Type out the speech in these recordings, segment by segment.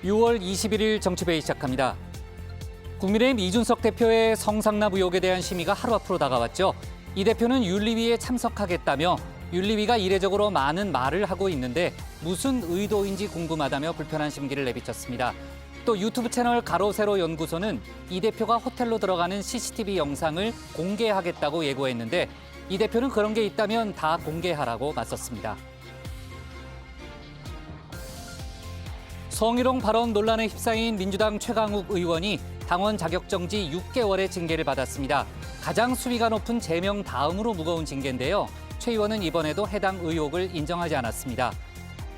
6월 21일 정치회의 시작합니다. 국민의힘 이준석 대표의 성상납 의혹에 대한 심의가 하루 앞으로 다가왔죠. 이 대표는 윤리위에 참석하겠다며 윤리위가 이례적으로 많은 말을 하고 있는데 무슨 의도인지 궁금하다며 불편한 심기를 내비쳤습니다. 또 유튜브 채널 가로세로 연구소는 이 대표가 호텔로 들어가는 CCTV 영상을 공개하겠다고 예고했는데 이 대표는 그런 게 있다면 다 공개하라고 맞섰습니다. 성희롱 발언 논란에 휩싸인 민주당 최강욱 의원이 당원 자격정지 6개월의 징계를 받았습니다. 가장 수위가 높은 제명 다음으로 무거운 징계인데요. 최 의원은 이번에도 해당 의혹을 인정하지 않았습니다.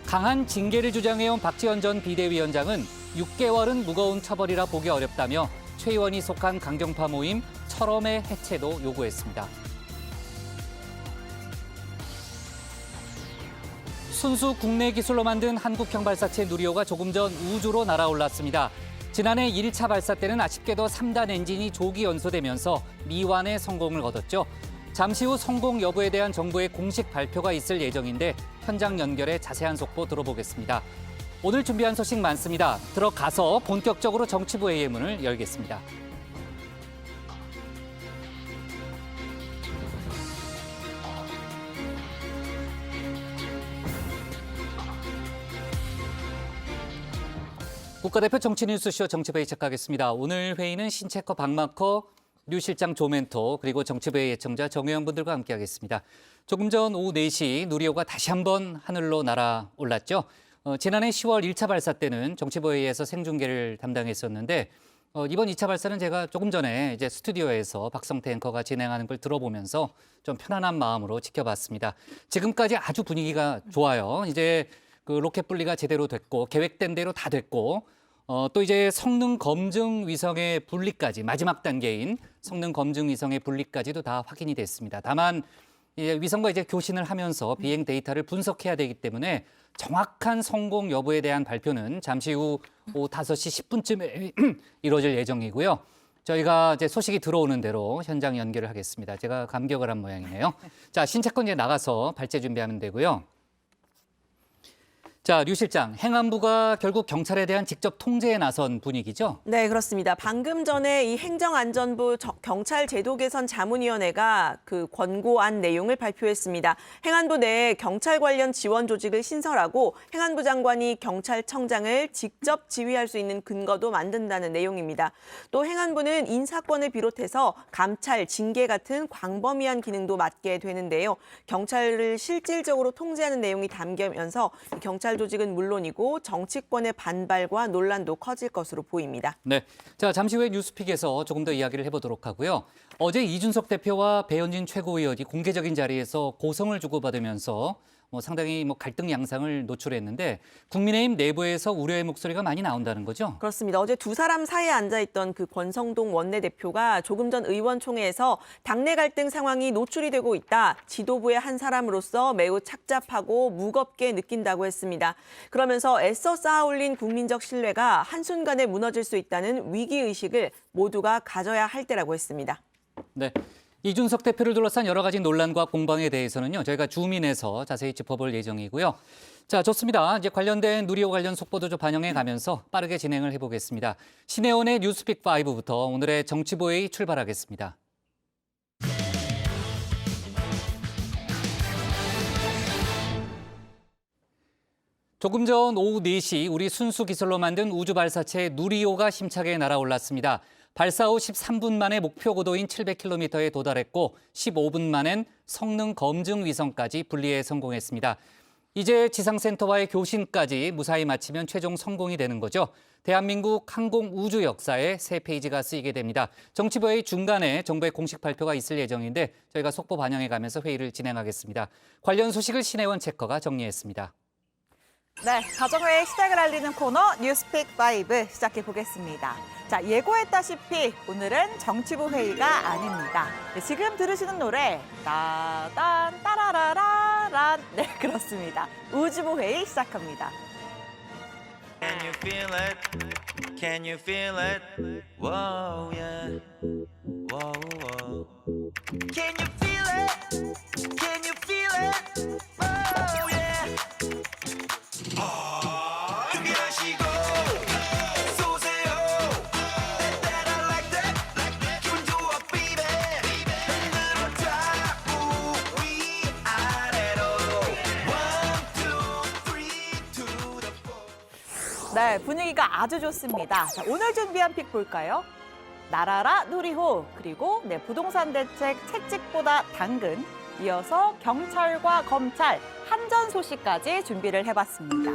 강한 징계를 주장해온 박지원 전 비대위원장은 6개월은 무거운 처벌이라 보기 어렵다며 최 의원이 속한 강경파 모임 철험의 해체도 요구했습니다. 순수 국내 기술로 만든 한국형 발사체 누리호가 조금 전 우주로 날아올랐습니다. 지난해 1차 발사 때는 아쉽게도 3단 엔진이 조기 연소되면서 미완의 성공을 거뒀죠. 잠시 후 성공 여부에 대한 정부의 공식 발표가 있을 예정인데 현장 연결에 자세한 속보 들어보겠습니다. 오늘 준비한 소식 많습니다. 들어가서 본격적으로 정치부 회의의 문을 열겠습니다. 국가대표 정치뉴스쇼 정치부회의 시작하겠습니다. 오늘 회의는 신체커 박마커, 류 실장 조멘토, 그리고 정치부회의 예청자 정의원분들과 함께하겠습니다. 조금 전 오후 4시 누리호가 다시 한번 하늘로 날아올랐죠. 지난해 10월 1차 발사 때는 정치부회의에서 생중계를 담당했었는데 이번 2차 발사는 제가 조금 전에 이제 스튜디오에서 박성태 앵커가 진행하는 걸 들어보면서 좀 편안한 마음으로 지켜봤습니다. 지금까지 아주 분위기가 좋아요. 이제 그 로켓 분리가 제대로 됐고 계획된 대로 다 됐고 또 이제 성능 검증 위성의 분리까지 마지막 단계인 성능 검증 위성의 분리까지도 다 확인이 됐습니다. 다만 이제 위성과 이제 교신을 하면서 비행 데이터를 분석해야 되기 때문에 정확한 성공 여부에 대한 발표는 잠시 후 오후 5시 10분쯤에 이루어질 예정이고요. 저희가 이제 소식이 들어오는 대로 현장 연결을 하겠습니다. 제가 감격을 한 모양이네요. 자, 신체권 이제 나가서 발제 준비하면 되고요. 자, 류 실장, 행안부가 결국 경찰에 대한 직접 통제에 나선 분위기죠? 네, 그렇습니다. 방금 전에 이 행정안전부 경찰 제도 개선 자문위원회가 그 권고안 내용을 발표했습니다. 행안부 내에 경찰 관련 지원 조직을 신설하고 행안부 장관이 경찰청장을 직접 지휘할 수 있는 근거도 만든다는 내용입니다. 또 행안부는 인사권을 비롯해서 감찰, 징계 같은 광범위한 기능도 맡게 되는데요. 경찰을 실질적으로 통제하는 내용이 담기면서 경찰 조직은 물론이고 정치권의 반발과 논란도 커질 것으로 보입니다. 네, 자 잠시 후에 뉴스픽에서 조금 더 이야기를 해보도록 하고요. 어제 이준석 대표와 배현진 최고위원이 공개적인 자리에서 고성을 주고받으면서 상당히 갈등 양상을 노출했는데 국민의힘 내부에서 우려의 목소리가 많이 나온다는 거죠? 그렇습니다. 어제 두 사람 사이에 앉아있던 그 권성동 원내대표가 조금 전 의원총회에서 당내 갈등 상황이 노출이 되고 있다. 지도부의 한 사람으로서 매우 착잡하고 무겁게 느낀다고 했습니다. 그러면서 애써 쌓아올린 국민적 신뢰가 한순간에 무너질 수 있다는 위기의식을 모두가 가져야 할 때라고 했습니다. 네. 이준석 대표를 둘러싼 여러 가지 논란과 공방에 대해서는요, 저희가 주민에서 자세히 짚어볼 예정이고요. 자, 좋습니다. 이제 관련된 누리호 관련 속보도 좀 반영해 가면서 빠르게 진행을 해보겠습니다. 신혜원의 뉴스픽 5부터 오늘의 정치부회의 출발하겠습니다. 조금 전 오후 4시 우리 순수 기술로 만든 우주 발사체 누리호가 힘차게 날아올랐습니다. 발사 후 13분 만에 목표 고도인 700km에 도달했고 15분 만엔 성능 검증 위성까지 분리에 성공했습니다. 이제 지상센터와의 교신까지 무사히 마치면 최종 성공이 되는 거죠. 대한민국 항공 우주 역사에 새 페이지가 쓰이게 됩니다. 정치부회의 중간에 정부의 공식 발표가 있을 예정인데 저희가 속보 반영해 가면서 회의를 진행하겠습니다. 관련 소식을 신혜원 체커가 정리했습니다. 네, 가정회의 시작을 알리는 코너 뉴스픽 5 시작해 보겠습니다. 자, 예고했다시피 오늘은 정치부 회의가 아닙니다. 네, 지금 들으시는 노래 따단 따라라라란 네, 그렇습니다. 우주부 회의 시작합니다. Can you feel it? Can you feel it? Whoa, yeah. Whoa, whoa. Can you feel it? Can you feel it? Oh, yeah. 준비하시고 네, 분위기가 아주 좋습니다. 자, 오늘 준비한 픽 볼까요? 나라라 누리호, 그리고 부동산 대책 채찍보다 당근, 이어서 경찰과 검찰, 한전 소식까지 준비를 해봤습니다.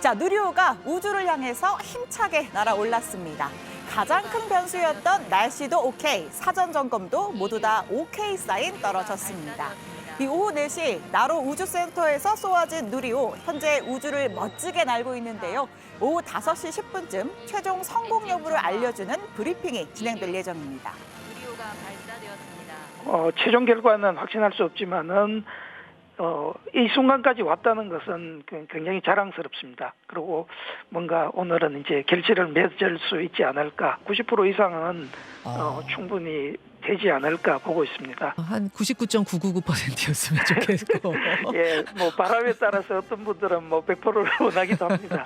자, 누리호가 우주를 향해서 힘차게 날아올랐습니다. 가장 큰 변수였던 날씨도 오케이, 사전 점검도 모두 다 오케이 사인 떨어졌습니다. 이 오후 4시 나로 우주센터에서 쏘아진 누리호, 현재 우주를 멋지게 날고 있는데요. 오후 5시 10분쯤 최종 성공 여부를 알려주는 브리핑이 진행될 예정입니다. 누리호가 발사되었습니다. 최종 결과는 확신할 수 없지만은 이 순간까지 왔다는 것은 굉장히 자랑스럽습니다. 그리고 뭔가 오늘은 이제 결실을 맺을 수 있지 않을까. 90% 이상은 충분히 되지 않을까 보고 있습니다. 한 99.999%였으면 좋겠고. 예, 뭐 바람에 따라서 어떤 분들은 뭐 100%를 원하기도 합니다.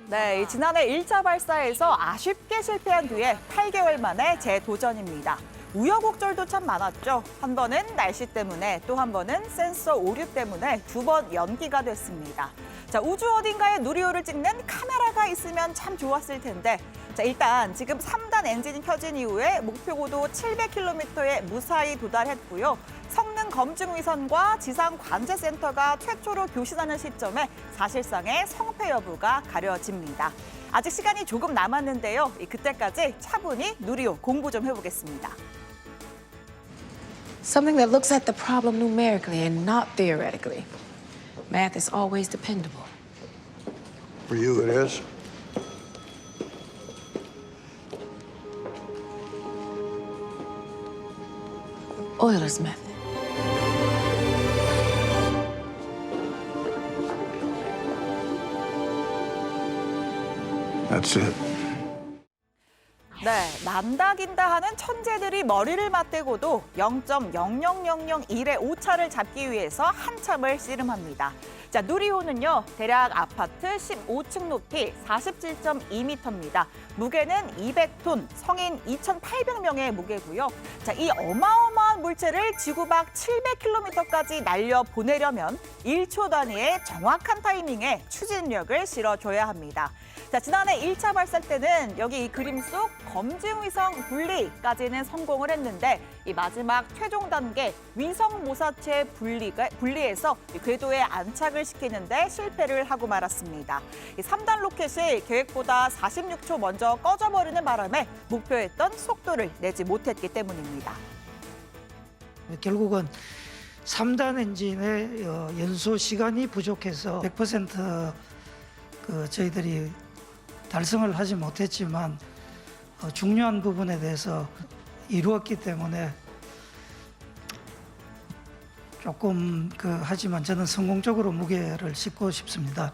네, 이 지난해 1차 발사에서 아쉽게 실패한 뒤에 8개월 만에 재도전입니다. 우여곡절도 참 많았죠. 한 번은 날씨 때문에, 또 한 번은 센서 오류 때문에 2번 연기가 됐습니다. 자, 우주 어딘가에 누리호를 찍는 카메라가 있으면 참 좋았을 텐데, 자, 일단 지금 3단 엔진이 켜진 이후에 목표 고도 700km에 무사히 도달했고요. 성능 검증 위선과 지상 관제센터가 최초로 교신하는 시점에 사실상의 성패 여부가 가려집니다. 아직 시간이 조금 남았는데요. 그때까지 차분히 누리호 공부 좀 해보겠습니다. Something that looks at the problem numerically and not theoretically. Math is always dependable. For you, it is. Euler's method. That's it. 네, 난다긴다 하는 천재들이 머리를 맞대고도 0.00001의 오차를 잡기 위해서 한참을 씨름합니다. 자, 누리호는요, 대략 아파트 15층 높이 47.2m입니다. 무게는 200톤, 성인 2,800명의 무게고요. 자, 이 어마어마한 물체를 지구 밖 700km까지 날려보내려면 1초 단위의 정확한 타이밍에 추진력을 실어줘야 합니다. 자, 지난해 1차 발사 때는 여기 이 그림 속 검증 위성 분리까지는 성공을 했는데, 이 마지막 최종 단계 위성 모사체 분리해서 궤도에 안착을 시키는데 실패를 하고 말았습니다. 이 3단 로켓이 계획보다 46초 먼저 꺼져버리는 바람에 목표했던 속도를 내지 못했기 때문입니다. 결국은 3단 엔진의 연소 시간이 부족해서 100% 저희들이 달성을 하지 못했지만 중요한 부분에 대해서 이루었기 때문에 조금 하지만 저는 성공적으로 무게를 싣고 싶습니다.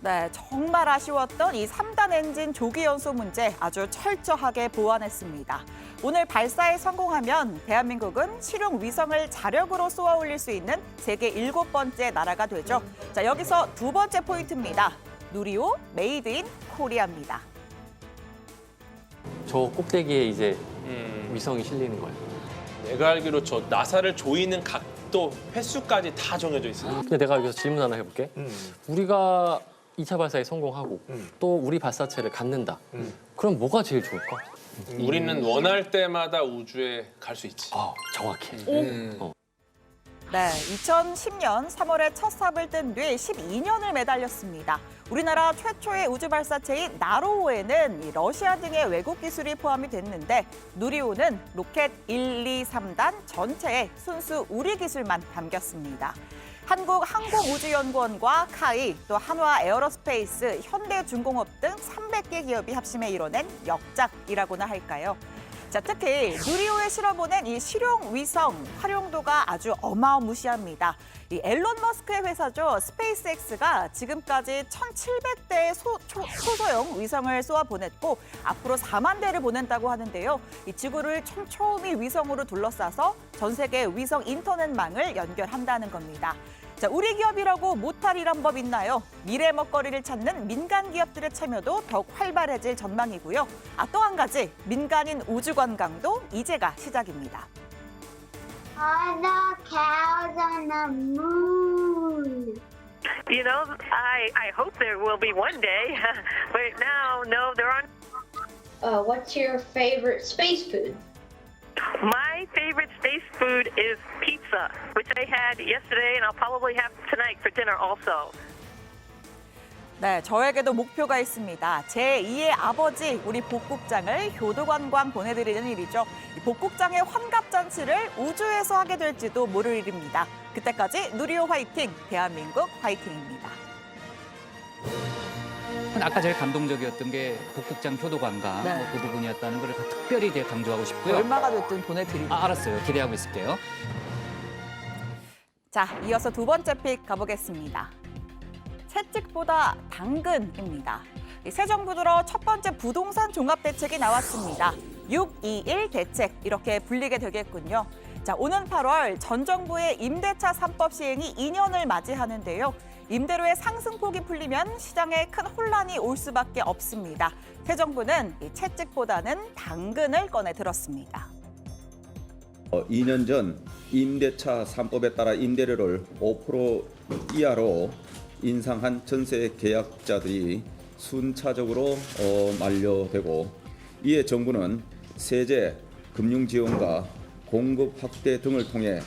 네, 정말 아쉬웠던 이 3단 엔진 조기 연소 문제 아주 철저하게 보완했습니다. 오늘 발사에 성공하면 대한민국은 실용 위성을 자력으로 쏘아 올릴 수 있는 세계 7번째 나라가 되죠. 자, 여기서 두 번째 포인트입니다. 누리호 메이드 인 코리아입니다. 저 꼭대기에 이제 위성이 실리는 거예요. 내가 알기로 저 나사를 조이는 각도, 횟수까지 다 정해져 있어요. 근데 내가 여기서 질문 하나 해볼게. 우리가 2차 발사에 성공하고 또 우리 발사체를 갖는다. 그럼 뭐가 제일 좋을까? 우리는 원할 때마다 우주에 갈 수 있지. 정확해. 네, 2010년 3월에 첫 삽을 뜬 뒤 12년을 매달렸습니다. 우리나라 최초의 우주 발사체인 나로호에는 이 러시아 등의 외국 기술이 포함이 됐는데, 누리호는 로켓 1, 2, 3단 전체에 순수 우리 기술만 담겼습니다. 한국항공우주연구원과 카이, 또 한화 에어로스페이스, 현대중공업 등 300개 기업이 합심해 이뤄낸 역작이라고나 할까요? 자, 특히 누리호에 실어보낸 이 실용 위성 활용도가 아주 어마무시합니다. 이 앨런 머스크의 회사죠, 스페이스X가 지금까지 1,700대의 소소형 위성을 쏘아 보냈고 앞으로 4만 대를 보낸다고 하는데요. 이 지구를 촘촘히 위성으로 둘러싸서 전 세계 위성 인터넷망을 연결한다는 겁니다. 자, 우리 기업이라고 못할 이란 법 있나요? 미래 먹거리를 찾는 민간 기업들의 참여도 더욱 활발해질 전망이고요. 또 한 가지, 민간인 우주 관광도 이제가 시작입니다. Are the cows on the moon? You know, I hope there will be one day, but now, no, there aren't. What's your favorite space food? My favorite space food is pizza, which I had yesterday, and I'll probably have tonight for dinner also. 네, 저에게도 목표가 있습니다. 제2의 아버지, 우리 복국장을 효도관광 보내드리는 일이죠. 이 복국장의 환갑잔치를 우주에서 하게 될지도 모를 일입니다. 그때까지 누리호 화이팅, 대한민국 화이팅입니다. 아까 제일 감동적이었던 게 복국장 효도관광 네. 그 부분이었다는 걸 특별히 되게 강조하고 싶고요. 얼마가 됐든 보내드립니다. 알았어요. 기대하고 있을게요. 자, 이어서 두 번째 픽 가보겠습니다. 채찍보다 당근입니다. 새 정부 들어 첫 번째 부동산 종합대책이 나왔습니다. 621 대책 이렇게 불리게 되겠군요. 자, 오는 8월 전 정부의 임대차 3법 시행이 2년을 맞이하는데요. 임대료의 상승폭이 풀리면 시장에 큰 혼란이 올 수밖에 없습니다. 새 정부는 이 채찍보다는 당근을 꺼내 들었습니다. 2년 전 임대차 3법에 따라 임대료를 5% 이하로 인상한 전세 계약자들이 순차적으로 만료되고 이에 정부는 세제, 금융 지원과 공급 확대 등을 통해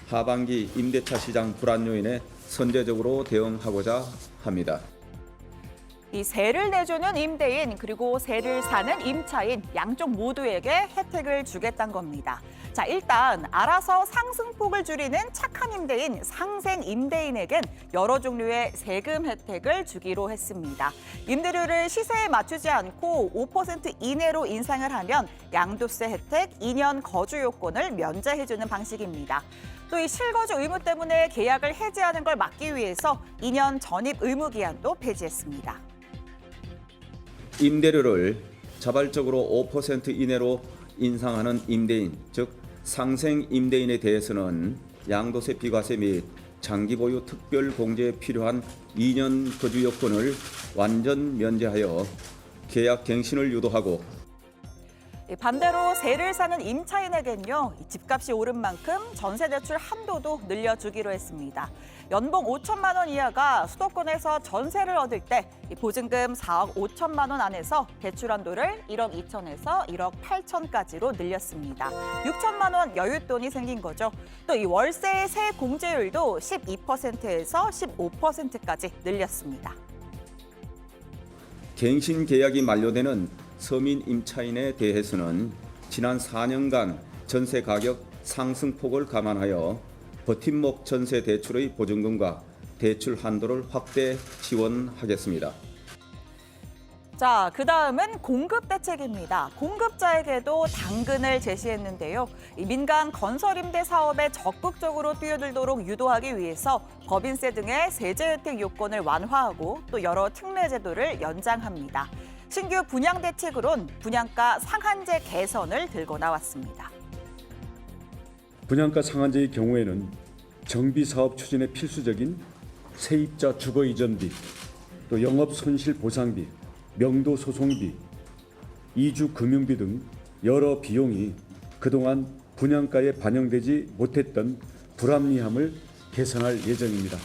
하반기 임대차 시장 불안 요인에 선제적으로 대응하고자 합니다. 이 세를 내주는 임대인 그리고 세를 사는 임차인 양쪽 모두에게 혜택을 주겠다는 겁니다. 자, 일단 알아서 상승폭을 줄이는 착한 임대인, 상생 임대인에겐 여러 종류의 세금 혜택을 주기로 했습니다. 임대료를 시세에 맞추지 않고 5% 이내로 인상을 하면 양도세 혜택, 2년 거주 요건을 면제해주는 방식입니다. 또 이 실거주 의무 때문에 계약을 해지하는 걸 막기 위해서 2년 전입 의무 기한도 폐지했습니다. 임대료를 자발적으로 5% 이내로 인상하는 임대인, 즉 상생 임대인에 대해서는 양도세 비과세 및 장기 보유 특별 공제에 필요한 2년 거주 요건을 완전 면제하여 계약 갱신을 유도하고 반대로 세를 사는 임차인에겐요, 집값이 오른 만큼 전세 대출 한도도 늘려주기로 했습니다. 연봉 5천만 원 이하가 수도권에서 전세를 얻을 때 보증금 4억 5천만 원 안에서 대출 한도를 1억 2천에서 1억 8천까지로 늘렸습니다. 6천만 원 여윳돈이 생긴 거죠. 또 이 월세의 세 공제율도 12%에서 15%까지 늘렸습니다. 갱신 계약이 만료되는 서민 임차인에 대해서는 지난 4년간 전세 가격 상승폭을 감안하여 버팀목 전세 대출의 보증금과 대출 한도를 확대 지원하겠습니다. 자, 그다음은 공급 대책입니다. 공급자에게도 당근을 제시했는데요. 이 민간 건설 임대 사업에 적극적으로 뛰어들도록 유도하기 위해서 법인세 등의 세제 혜택 요건을 완화하고 또 여러 특례 제도를 연장합니다. 신규 분양 대책으론 분양가 상한제 개선을 들고 나왔습니다. 분양가 상한제의 경우에는 정비 사업 추진에 필수적인 세입자 주거 이전비, 또 영업 손실 보상비, 명도 소송비, 이주 금융비 등 여러 비용이 그동안 분양가에 반영되지 못했던 불합리함을 개선할 예정입니다.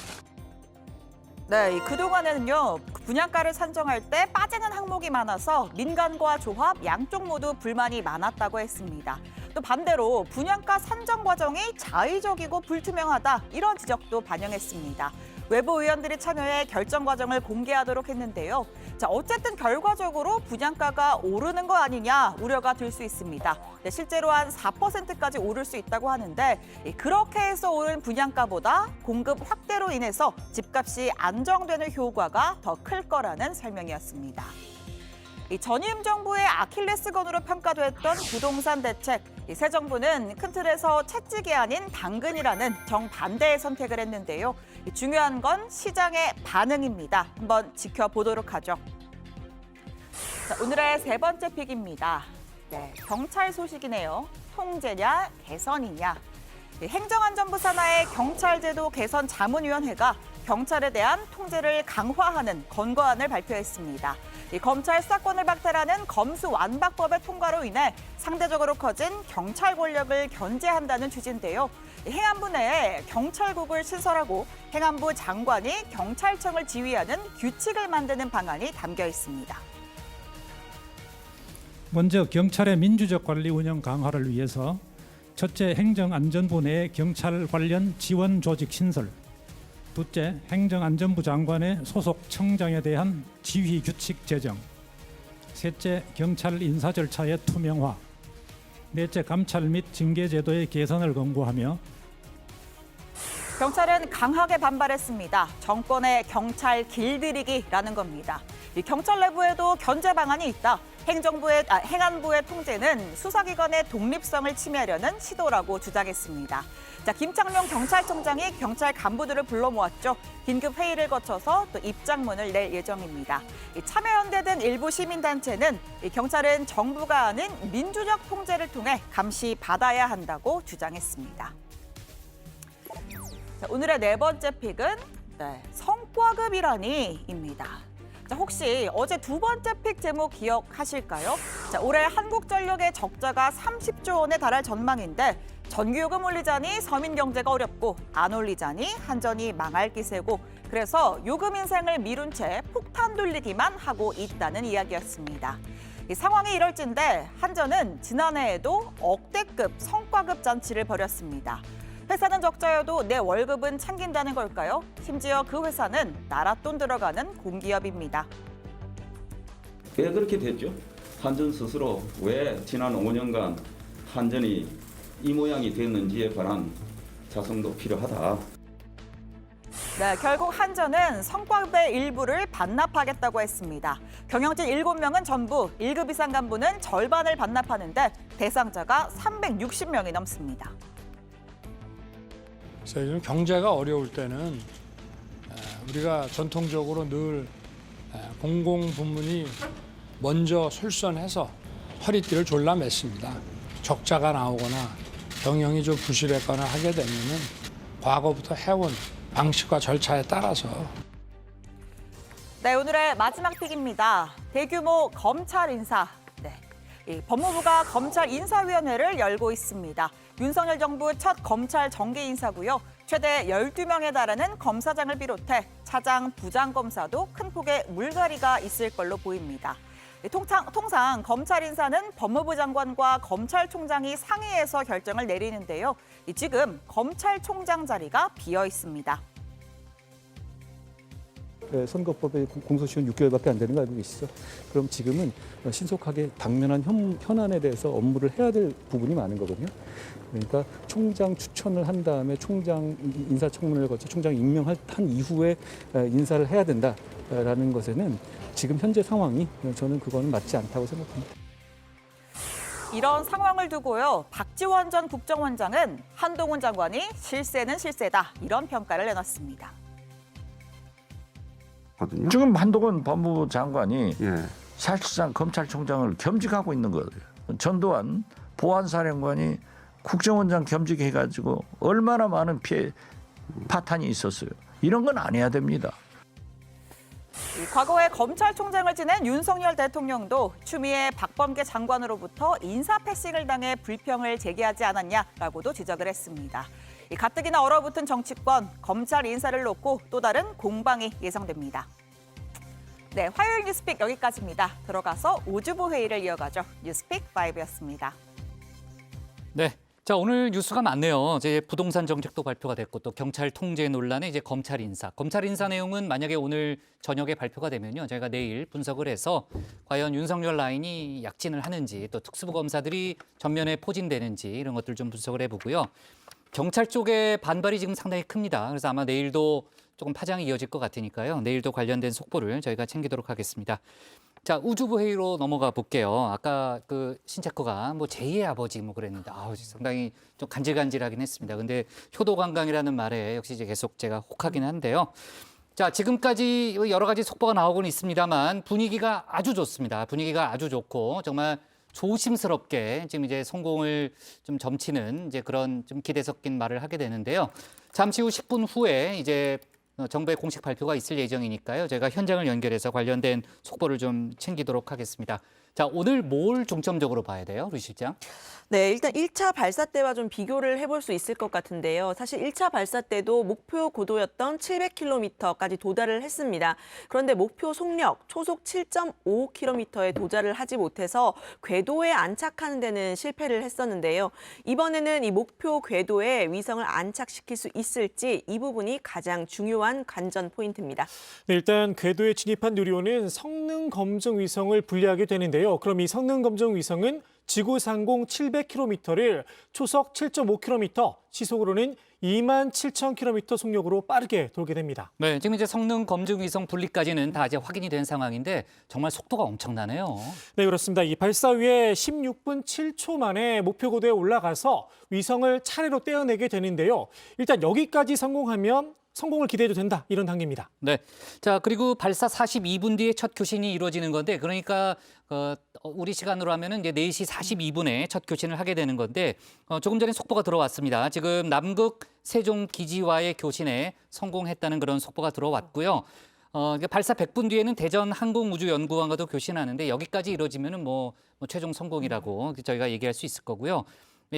네, 그동안에는요, 분양가를 산정할 때 빠지는 항목이 많아서 민간과 조합 양쪽 모두 불만이 많았다고 했습니다. 또 반대로 분양가 산정 과정이 자의적이고 불투명하다 이런 지적도 반영했습니다. 외부 의원들이 참여해 결정 과정을 공개하도록 했는데요. 자, 어쨌든 결과적으로 분양가가 오르는 거 아니냐 우려가 들 수 있습니다. 네, 실제로 한 4%까지 오를 수 있다고 하는데 그렇게 해서 오른 분양가보다 공급 확대로 인해서 집값이 안정되는 효과가 더 클 거라는 설명이었습니다. 이 전임 정부의 아킬레스건으로 평가됐던 부동산 대책. 새 정부는 큰 틀에서 채찍이 아닌 당근이라는 정반대의 선택을 했는데요. 중요한 건 시장의 반응입니다. 한번 지켜보도록 하죠. 자, 오늘의 세 번째 픽입니다. 네, 경찰 소식이네요. 통제냐, 개선이냐. 행정안전부 산하의 경찰제도 개선 자문위원회가 경찰에 대한 통제를 강화하는 권고안을 발표했습니다. 이 검찰 수사권을 박탈하는 검수완박법의 통과로 인해 상대적으로 커진 경찰 권력을 견제한다는 취지인데요. 행안부 내에 경찰국을 신설하고 행안부 장관이 경찰청을 지휘하는 규칙을 만드는 방안이 담겨 있습니다. 먼저 경찰의 민주적 관리 운영 강화를 위해서 첫째, 행정안전부 내 경찰 관련 지원 조직 신설. 둘째, 행정안전부 장관의 소속 청장에 대한 지휘 규칙 제정. 셋째, 경찰 인사 절차의 투명화. 넷째, 감찰 및 징계 제도의 개선을 권고하며 경찰은 강하게 반발했습니다. 정권의 경찰 길들이기라는 겁니다. 이 경찰 내부에도 견제 방안이 있다. 행안부의 통제는 수사기관의 독립성을 침해하려는 시도라고 주장했습니다. 자, 김창룡 경찰청장이 경찰 간부들을 불러 모았죠. 긴급 회의를 거쳐서 또 입장문을 낼 예정입니다. 참여연대 등 일부 시민단체는 경찰은 정부가 아닌 민주적 통제를 통해 감시받아야 한다고 주장했습니다. 자, 오늘의 네 번째 픽은 성과급이라니입니다. 자, 혹시 어제 두 번째 픽 제목 기억하실까요? 자, 올해 한국전력의 적자가 30조 원에 달할 전망인데 전기요금 올리자니 서민 경제가 어렵고 안 올리자니 한전이 망할 기세고 그래서 요금 인상을 미룬 채 폭탄 돌리기만 하고 있다는 이야기였습니다. 이 상황이 이럴진데 한전은 지난해에도 억대급 성과급 잔치를 벌였습니다. 회사는 적자여도 내 월급은 챙긴다는 걸까요? 심지어 그 회사는 나라 돈 들어가는 공기업입니다. 왜 그렇게 됐죠? 한전 스스로 왜 지난 5년간 한전이 이 모양이 됐는지에 관한 자성도 필요하다. 네, 결국 한전은 성과급의 일부를 반납하겠다고 했습니다. 경영진 7명은 전부 1급 이상 간부는 절반을 반납하는데 대상자가 360명이 넘습니다. 요즘 경제가 어려울 때는 우리가 전통적으로 늘 공공 부문이 먼저 솔선해서 허리띠를 졸라맸습니다. 적자가 나오거나 경영이 좀 부실했거나 하게 되면은 과거부터 해온 방식과 절차에 따라서. 네, 오늘의 마지막 픽입니다. 대규모 검찰 인사. 이 법무부가 검찰 인사위원회를 열고 있습니다. 윤석열 정부 첫 검찰 정계 인사고요. 최대 12명에 달하는 검사장을 비롯해 차장, 부장 검사도 큰 폭의 물갈이가 있을 걸로 보입니다. 통상 검찰 인사는 법무부 장관과 검찰총장이 상의해서 결정을 내리는데요. 지금 검찰총장 자리가 비어 있습니다. 선거법의 공소시효는 6개월밖에 안 되는 거 알고 계시죠? 그럼 지금은 신속하게 당면한 현안에 대해서 업무를 해야 될 부분이 많은 거거든요. 그러니까 총장 추천을 한 다음에 총장 인사청문회를 거쳐 총장 임명한 이후에 인사를 해야 된다라는 것에는 지금 현재 상황이 저는 그거는 맞지 않다고 생각합니다. 이런 상황을 두고요. 박지원 전 국정원장은 한동훈 장관이 실세는 실세다 이런 평가를 내놨습니다. 지금 한동훈 법무부 장관이 사실상 검찰총장을 겸직하고 있는 거예요. 전두환 보안사령관이 국정원장 겸직해가지고 얼마나 많은 피해 파탄이 있었어요. 이런 건 안 해야 됩니다. 과거에 검찰총장을 지낸 윤석열 대통령도 추미애 박범계 장관으로부터 인사 패싱을 당해 불평을 제기하지 않았냐라고도 지적을 했습니다. 가뜩이나 얼어붙은 정치권, 검찰 인사를 놓고 또 다른 공방이 예상됩니다. 네, 화요일 뉴스픽 여기까지입니다. 들어가서 5주보 회의를 이어가죠. 뉴스픽 5였습니다. 네. 자, 오늘 뉴스가 많네요. 이제 부동산 정책도 발표가 됐고 또 경찰 통제 논란에 이제 검찰 인사 내용은 만약에 오늘 저녁에 발표가 되면요. 저희가 내일 분석을 해서 과연 윤석열 라인이 약진을 하는지 또 특수부 검사들이 전면에 포진되는지 이런 것들 좀 분석을 해보고요. 경찰 쪽의 반발이 지금 상당히 큽니다. 그래서 아마 내일도 조금 파장이 이어질 것 같으니까요. 내일도 관련된 속보를 저희가 챙기도록 하겠습니다. 자, 우주부 회의로 넘어가 볼게요. 아까 그 신체커가 뭐 제2의 아버지 뭐 그랬는데 상당히 좀 간질간질하긴 했습니다. 근데 효도관광이라는 말에 역시 이제 계속 제가 혹하긴 한데요. 자, 지금까지 여러 가지 속보가 나오고는 있습니다만 분위기가 아주 좋습니다. 분위기가 아주 좋고 정말 조심스럽게 지금 이제 성공을 좀 점치는 이제 그런 좀 기대 섞인 말을 하게 되는데요. 잠시 후 10분 후에 이제 정부의 공식 발표가 있을 예정이니까요. 저희가 현장을 연결해서 관련된 속보를 좀 챙기도록 하겠습니다. 자, 오늘 뭘 중점적으로 봐야 돼요, 류 실장? 네, 일단 1차 발사 때와 좀 비교를 해볼 수 있을 것 같은데요. 사실 1차 발사 때도 목표 고도였던 700km까지 도달을 했습니다. 그런데 목표 속력, 초속 7.5km에 도달을 하지 못해서 궤도에 안착하는 데는 실패를 했었는데요. 이번에는 이 목표 궤도에 위성을 안착시킬 수 있을지 이 부분이 가장 중요한 관전 포인트입니다. 네, 일단 궤도에 진입한 누리호는 성능 검증 위성을 분리하게 되는데요. 그럼 이 성능 검증 위성은 지구 상공 700km를 초속 7.5km, 시속으로는 27,000km 속력으로 빠르게 돌게 됩니다. 네, 지금 이제 성능 검증 위성 분리까지는 다 이제 확인이 된 상황인데 정말 속도가 엄청나네요. 네, 그렇습니다. 이 발사 후에 16분 7초 만에 목표 고도에 올라가서 위성을 차례로 떼어내게 되는데요. 일단 여기까지 성공하면 성공을 기대해도 된다, 이런 단계입니다. 네, 자 그리고 발사 42분 뒤에 첫 교신이 이루어지는 건데 그러니까 우리 시간으로 하면은 이제 4시 42분에 첫 교신을 하게 되는 건데 조금 전에 속보가 들어왔습니다. 지금 남극 세종 기지와의 교신에 성공했다는 그런 속보가 들어왔고요. 발사 100분 뒤에는 대전 항공우주연구원과도 교신하는데 여기까지 이루어지면은 뭐 최종 성공이라고 저희가 얘기할 수 있을 거고요.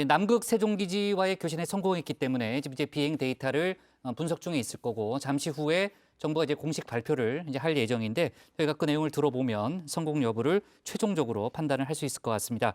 남극 세종기지와의 교신에 성공했기 때문에 지금 이제 비행 데이터를 분석 중에 있을 거고 잠시 후에 정부가 이제 공식 발표를 이제 할 예정인데 저희가 그 내용을 들어보면 성공 여부를 최종적으로 판단을 할 수 있을 것 같습니다.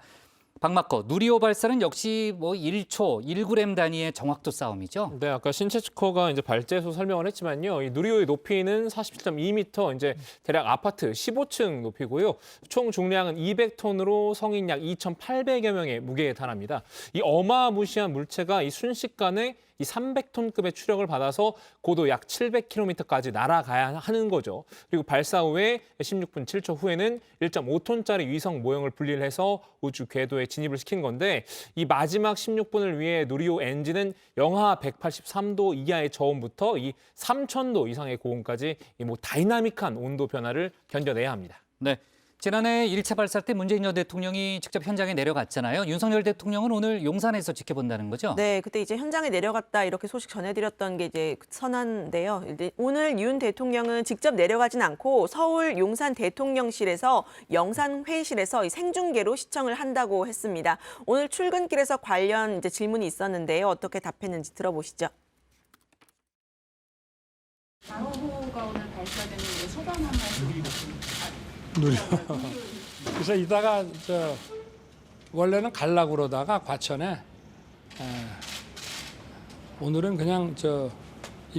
박마커, 누리호 발사는 역시 뭐 1초, 1g 단위의 정확도 싸움이죠. 네, 아까 신채스코가 이제 발제에서 설명을 했지만요. 이 누리호의 높이는 47.2m, 이제 대략 아파트 15층 높이고요. 총 중량은 200톤으로 성인 약 2,800여 명의 무게에 달합니다. 이 어마무시한 물체가 이 순식간에 이 300톤급의 추력을 받아서 고도 약 700km까지 날아가야 하는 거죠. 그리고 발사 후에 16분 7초 후에는 1.5톤짜리 위성 모형을 분리를 해서 우주 궤도에 진입을 시킨 건데 이 마지막 16분을 위해 누리호 엔진은 영하 183도 이하의 저온부터 이 3000도 이상의 고온까지 이 다이나믹한 온도 변화를 견뎌내야 합니다. 네. 지난해 1차 발사 때 문재인 전 대통령이 직접 현장에 내려갔잖아요. 윤석열 대통령은 오늘 용산에서 지켜본다는 거죠? 네, 그때 이제 현장에 내려갔다 이렇게 소식 전해드렸던 게 이제 선한데요. 오늘 윤 대통령은 직접 내려가진 않고 서울 용산 대통령실에서 영산 회의실에서 생중계로 시청을 한다고 했습니다. 오늘 출근길에서 관련 이제 질문이 있었는데요. 어떻게 답했는지 들어보시죠. 방어호가 오늘 발사되는 소감 한 말씀. 그래서 이따가 원래는 가려고 그러다가 과천에 오늘은 그냥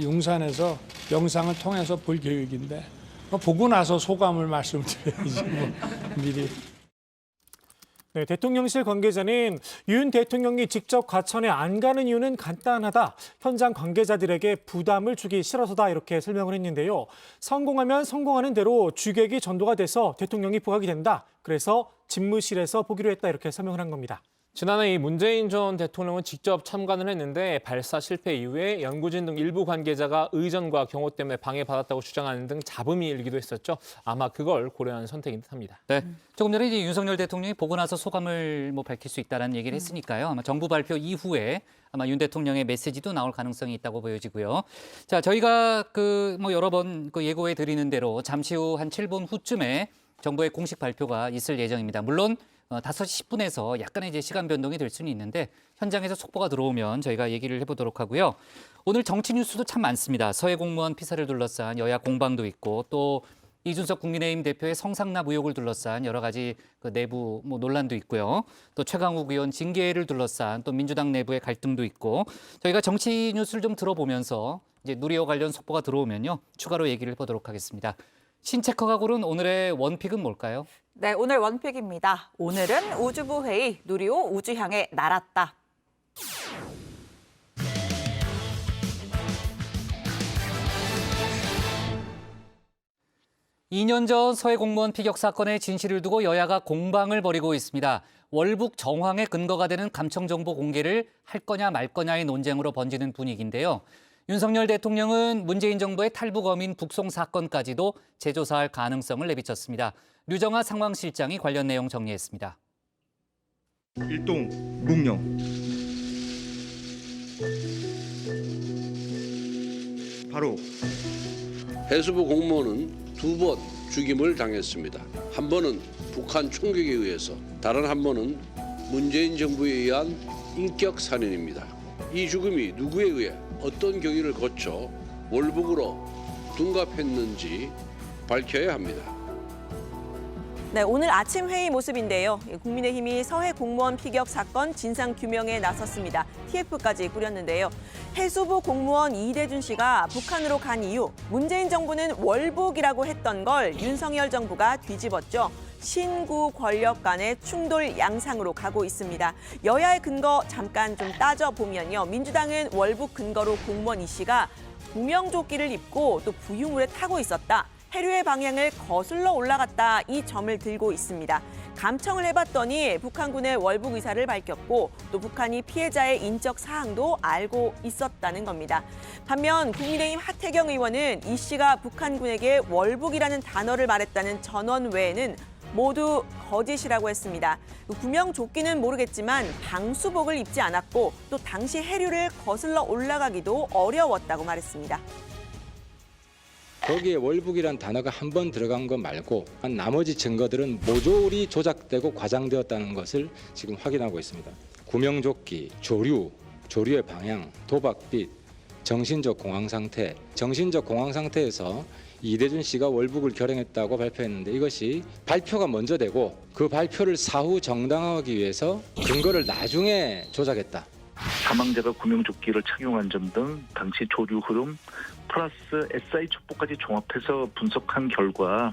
용산에서 영상을 통해서 볼 계획인데 보고 나서 소감을 말씀드려야지 미리. 네, 대통령실 관계자는 윤 대통령이 직접 과천에 안 가는 이유는 간단하다. 현장 관계자들에게 부담을 주기 싫어서다 이렇게 설명을 했는데요. 성공하면 성공하는 대로 주객이 전도가 돼서 대통령이 부각이 된다. 그래서 집무실에서 보기로 했다 이렇게 설명을 한 겁니다. 지난해 이 문재인 전 대통령은 직접 참관을 했는데 발사 실패 이후에 연구진 등 일부 관계자가 의전과 경호 때문에 방해받았다고 주장하는 등 잡음이 일기도 했었죠. 아마 그걸 고려한 선택인 듯합니다. 네, 조금 전에 이제 윤석열 대통령이 보고 나서 소감을 밝힐 수 있다는 얘기를 했으니까요. 아마 정부 발표 이후에 아마 윤 대통령의 메시지도 나올 가능성이 있다고 보여지고요. 자, 저희가 여러 번 예고해 드리는 대로 잠시 후 한 7분 후쯤에 정부의 공식 발표가 있을 예정입니다. 물론 5시 10분에서 약간의 이제 시간 변동이 될 수는 있는데 현장에서 속보가 들어오면 저희가 얘기를 해보도록 하고요. 오늘 정치 뉴스도 참 많습니다. 서해 공무원 피살을 둘러싼 여야 공방도 있고 또 이준석 국민의힘 대표의 성상납 의혹을 둘러싼 여러 가지 내부 논란도 있고요. 또 최강욱 의원 징계를 둘러싼 또 민주당 내부의 갈등도 있고 저희가 정치 뉴스를 좀 들어보면서 이제 누리호 관련 속보가 들어오면요. 추가로 얘기를 해보도록 하겠습니다. 신체커가 고른 오늘의 원픽은 뭘까요? 네, 오늘 원픽입니다. 오늘은 우주부 회의, 누리호 우주향에 날았다. 2년 전 서해 공무원 피격 사건의 진실을 두고 여야가 공방을 벌이고 있습니다. 월북 정황의 근거가 되는 감청 정보 공개를 할 거냐 말 거냐의 논쟁으로 번지는 분위기인데요. 윤석열 대통령은 문재인 정부의 탈북 어민 북송 사건까지도 재조사할 가능성을 내비쳤습니다. 류정아 상황실장이 관련 내용 정리했습니다. 일동 묵령 바로 해수부 공무원은 2번 죽임을 당했습니다. 한 번은 북한 총격에 의해서, 다른 한 번은 문재인 정부에 의한 인격 살인입니다. 이 죽음이 누구에 의해 어떤 경위를 거쳐 월북으로 둔갑했는지 밝혀야 합니다. 네, 오늘 아침 회의 모습인데요. 국민의힘이 서해 공무원 피격 사건 진상 규명에 나섰습니다. TF까지 꾸렸는데요. 해수부 공무원 이대준 씨가 북한으로 간 이후 문재인 정부는 월북이라고 했던 걸 윤석열 정부가 뒤집었죠. 신구 권력 간의 충돌 양상으로 가고 있습니다. 여야의 근거 잠깐 좀 따져보면요. 민주당은 월북 근거로 공무원 이 씨가 구명조끼를 입고 또 부유물에 타고 있었다. 해류의 방향을 거슬러 올라갔다, 이 점을 들고 있습니다. 감청을 해봤더니 북한군의 월북 의사를 밝혔고 또 북한이 피해자의 인적 사항도 알고 있었다는 겁니다. 반면 국민의힘 하태경 의원은 이 씨가 북한군에게 월북이라는 단어를 말했다는 전원 외에는 모두 거짓이라고 했습니다. 구명조끼는 모르겠지만 방수복을 입지 않았고 또 당시 해류를 거슬러 올라가기도 어려웠다고 말했습니다. 거기에 월북이란 단어가 한 번 들어간 것 말고 나머지 증거들은 모조리 조작되고 과장되었다는 것을 지금 확인하고 있습니다. 구명조끼, 조류의 방향, 도박빛, 정신적 공황 상태, 정신적 공황 상태에서 이대준 씨가 월북을 결행했다고 발표했는데 이것이 발표가 먼저 되고 그 발표를 사후 정당화하기 위해서 근거를 나중에 조작했다. 사망자가 구명조끼를 착용한 점 등 당시 조류 흐름 플러스 SI 첩보까지 종합해서 분석한 결과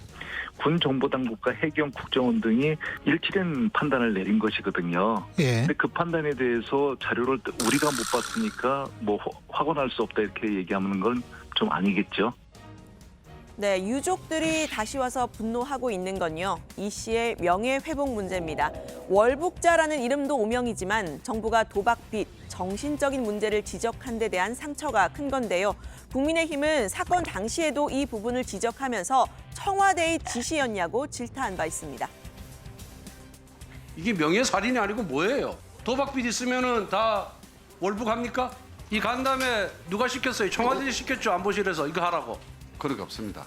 군 정보당국과 해경 국정원 등이 일치된 판단을 내린 것이거든요. 근데 그 판단에 대해서 자료를 우리가 못 봤으니까 뭐 확언할 수 없다 이렇게 얘기하는 건 좀 아니겠죠. 네, 유족들이 다시 와서 분노하고 있는 건요. 이 씨의 명예회복 문제입니다. 월북자라는 이름도 오명이지만 정부가 도박빚, 정신적인 문제를 지적한 데 대한 상처가 큰 건데요. 국민의힘은 사건 당시에도 이 부분을 지적하면서 청와대의 지시였냐고 질타한 바 있습니다. 이게 명예살인이 아니고 뭐예요? 도박빚 있으면은 다 월북합니까? 이 간 다음에 누가 시켰어요? 청와대 시켰죠, 안보실에서 이거 하라고. 그런 게 없습니다.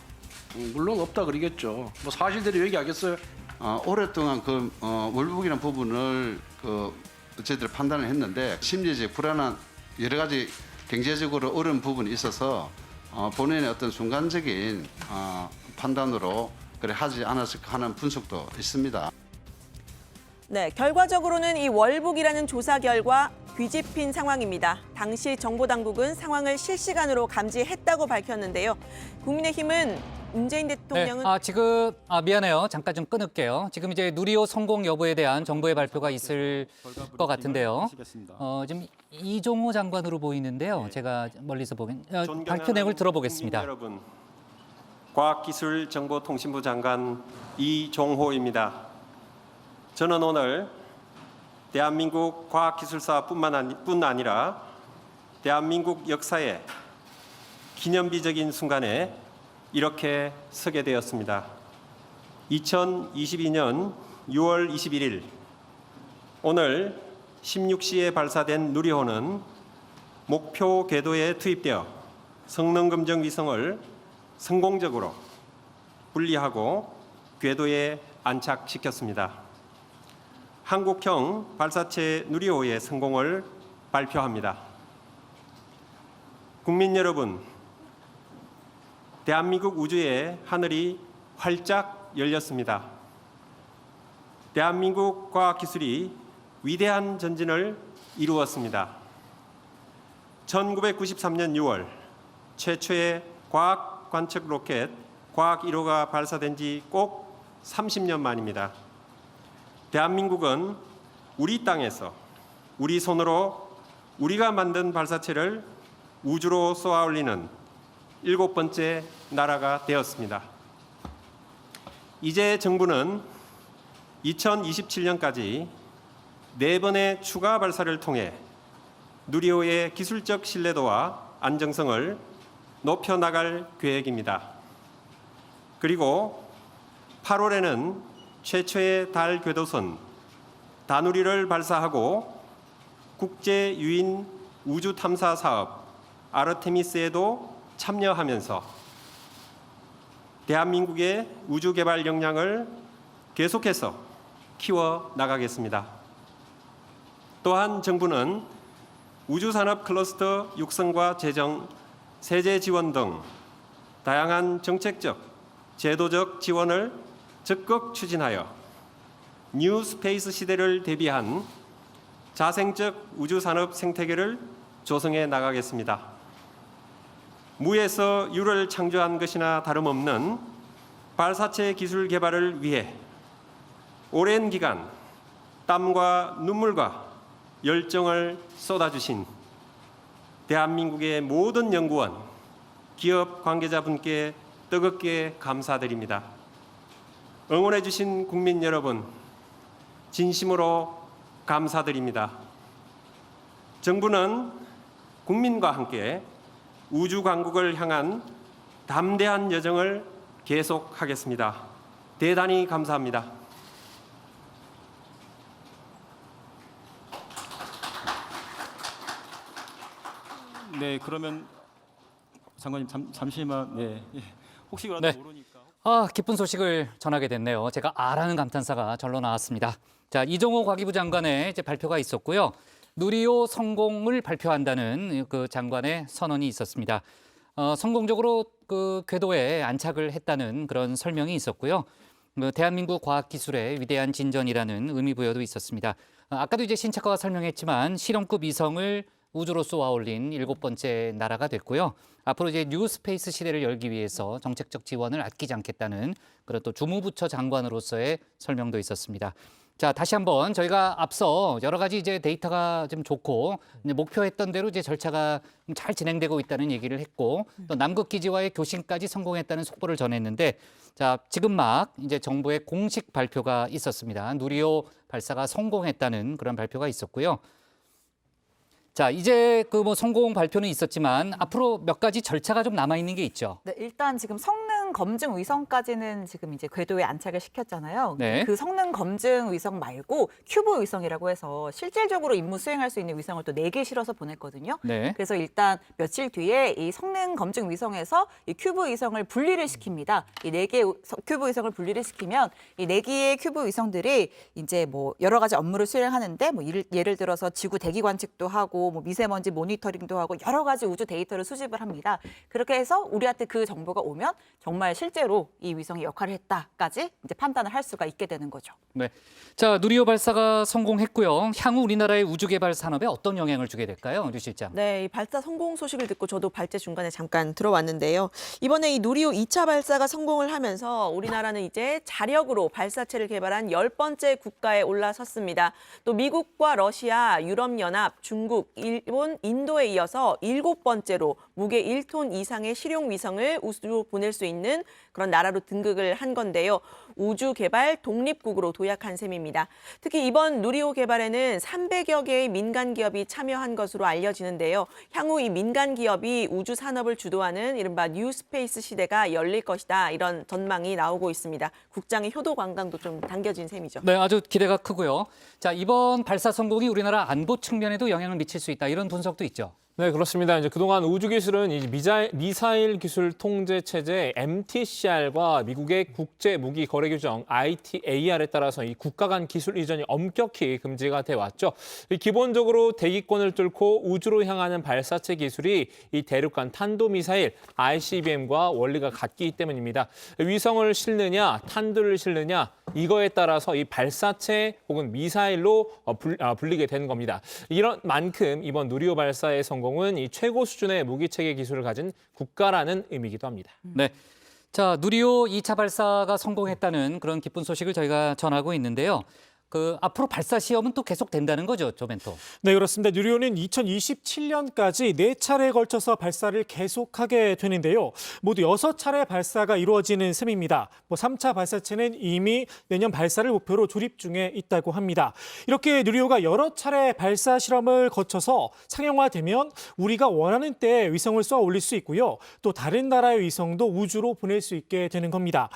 물론 없다 그러겠죠. 뭐 사실대로 얘기하겠어요? 오랫동안 월북이라는 부분을 저희들 판단을 했는데 심리적 불안한 여러 가지 경제적으로 어려운 부분이 있어서 본인의 어떤 순간적인 판단으로 그래 하지 않았을까 하는 분석도 있습니다. 네, 결과적으로는 이 월북이라는 조사 결과 뒤집힌 상황입니다. 당시 정보당국은 상황을 실시간으로 감지했다고 밝혔는데요. 국민의힘은 문재인 대통령은 지금 미안해요. 잠깐 좀 끊을게요. 지금 이제 누리호 성공 여부에 대한 정부의 발표가 있을 것 같은데요. 지금 이종호 장관으로 보이는데요. 제가 멀리서 보면 발표 내용을 들어보겠습니다. 여러분, 과학기술정보통신부 장관 이종호입니다. 저는 오늘 대한민국 과학기술사뿐 아니라 대한민국 역사의 기념비적인 순간에 이렇게 서게 되었습니다. 2022년 6월 21일 오늘 16시에 발사된 누리호는 목표 궤도에 투입되어 성능검정 위성을 성공적으로 분리하고 궤도에 안착시켰습니다. 한국형 발사체 누리호의 성공을 발표합니다. 국민 여러분, 대한민국 우주의 하늘이 활짝 열렸습니다. 대한민국 과학기술이 위대한 전진을 이루었습니다. 1993년 6월 최초의 과학 관측 로켓 과학 1호가 발사된 지 꼭 30년 만입니다. 대한민국은 우리 땅에서 우리 손으로 우리가 만든 발사체를 우주로 쏘아 올리는 7번째 나라가 되었습니다. 이제 정부는 2027년까지 4번의 추가 발사를 통해 누리호의 기술적 신뢰도와 안정성을 높여나갈 계획입니다. 그리고 8월에는 최초의 달 궤도선 다누리를 발사하고 국제 유인 우주 탐사 사업 아르테미스에도 참여하면서 대한민국의 우주 개발 역량을 계속해서 키워 나가겠습니다. 또한 정부는 우주산업 클러스터 육성과 재정, 세제 지원 등 다양한 정책적, 제도적 지원을 적극 추진하여 뉴 스페이스 시대를 대비한 자생적 우주산업 생태계를 조성해 나가겠습니다. 무에서 유를 창조한 것이나 다름없는 발사체 기술 개발을 위해 오랜 기간 땀과 눈물과 열정을 쏟아주신 대한민국의 모든 연구원, 기업 관계자분께 뜨겁게 감사드립니다. 응원해 주신 국민 여러분, 진심으로 감사드립니다. 정부는 국민과 함께 우주 강국을 향한 담대한 여정을 계속하겠습니다. 대단히 감사합니다. 네, 그러면 장관님 잠시만. 네. 혹시 네. 기쁜 소식을 전하게 됐네요. 제가 아라는 감탄사가 절로 나왔습니다. 자, 이종호 과기부 장관의 이제 발표가 있었고요. 누리호 성공을 발표한다는 그 장관의 선언이 있었습니다. 성공적으로 그 궤도에 안착을 했다는 그런 설명이 있었고요. 대한민국 과학기술의 위대한 진전이라는 의미부여도 있었습니다. 아까도 이제 신차과가 설명했지만 실험급 위성을 우주로 쏘아 올린 7번째 나라가 됐고요. 앞으로 이제 뉴 스페이스 시대를 열기 위해서 정책적 지원을 아끼지 않겠다는 그런 또 주무부처 장관으로서의 설명도 있었습니다. 자, 다시 한번 저희가 앞서 여러 가지 이제 데이터가 좀 좋고 이제 목표했던 대로 이제 절차가 잘 진행되고 있다는 얘기를 했고 또 남극 기지와의 교신까지 성공했다는 속보를 전했는데 자, 지금 막 이제 정부의 공식 발표가 있었습니다. 누리호 발사가 성공했다는 그런 발표가 있었고요. 자, 이제 그 뭐 성공 발표는 있었지만 앞으로 몇 가지 절차가 좀 남아 있는 게 있죠. 네, 일단 지금 성능 검증 위성까지는 지금 이제 궤도에 안착을 시켰잖아요. 네. 그 성능 검증 위성 말고 큐브 위성이라고 해서 실질적으로 임무 수행할 수 있는 위성을 또 4개 실어서 보냈거든요. 네. 그래서 일단 며칠 뒤에 이 성능 검증 위성에서 이 큐브 위성을 분리를 시킵니다. 이 4개 큐브 위성을 분리를 시키면 이 4개의 큐브 위성들이 이제 뭐 여러 가지 업무를 수행하는데 뭐 예를 들어서 지구 대기 관측도 하고 뭐 미세먼지 모니터링도 하고 여러 가지 우주 데이터를 수집을 합니다. 그렇게 해서 우리한테 그 정보가 오면 정말 실제로 이 위성이 역할을 했다까지 이제 판단을 할 수가 있게 되는 거죠. 네. 자, 누리호 발사가 성공했고요. 향후 우리나라의 우주 개발 산업에 어떤 영향을 주게 될까요, 류 실장? 네, 이 발사 성공 소식을 듣고 저도 발제 중간에 잠깐 들어왔는데요. 이번에 이 누리호 2차 발사가 성공을 하면서 우리나라는 이제 자력으로 발사체를 개발한 10번째 국가에 올라섰습니다. 또 미국과 러시아, 유럽연합, 중국, 일본, 인도에 이어서 7번째로 무게 1톤 이상의 실용 위성을 우주로 보낼 수 있는 그런 나라로 등극을 한 건데요. 우주 개발 독립국으로 도약한 셈입니다. 특히 이번 누리호 개발에는 300여 개의 민간 기업이 참여한 것으로 알려지는데요. 향후 이 민간 기업이 우주 산업을 주도하는 이른바 뉴 스페이스 시대가 열릴 것이다. 이런 전망이 나오고 있습니다. 국장의 효도 관광도 좀 당겨진 셈이죠. 네, 아주 기대가 크고요. 자, 이번 발사 성공이 우리나라 안보 측면에도 영향을 미칠 수 있다. 이런 분석도 있죠. 네, 그렇습니다. 이제 그동안 우주 기술은 이 미사일 기술 통제 체제 MTCR과 미국의 국제 무기 거래 규정 ITAR에 따라서 이 국가 간 기술 이전이 엄격히 금지가 돼 왔죠. 기본적으로 대기권을 뚫고 우주로 향하는 발사체 기술이 이 대륙간 탄도 미사일 ICBM과 원리가 같기 때문입니다. 위성을 싣느냐, 탄두를 싣느냐 이거에 따라서 이 발사체 혹은 미사일로 불리게 되는 겁니다. 이런 만큼 이번 누리호 발사의 성공은 이 최고 수준의 무기체계 기술을 가진 국가라는 의미이기도 합니다. 네. 자, 누리호 2차 발사가 성공했다는 그런 기쁜 소식을 저희가 전하고 있는데요. 그 앞으로 발사 시험은 또 계속 된다는 거죠, 조멘토? 네, 그렇습니다. 누리호는 2027년까지 4차례에 걸쳐서 발사를 계속하게 되는데요. 모두 6차례 발사가 이루어지는 셈입니다. 3차 발사체는 이미 내년 발사를 목표로 조립 중에 있다고 합니다. 이렇게 누리호가 여러 차례 발사 실험을 거쳐서 상용화되면 우리가 원하는 때에 위성을 쏘아 올릴 수 있고요. 또 다른 나라의 위성도 우주로 보낼 수 있게 되는 겁니다.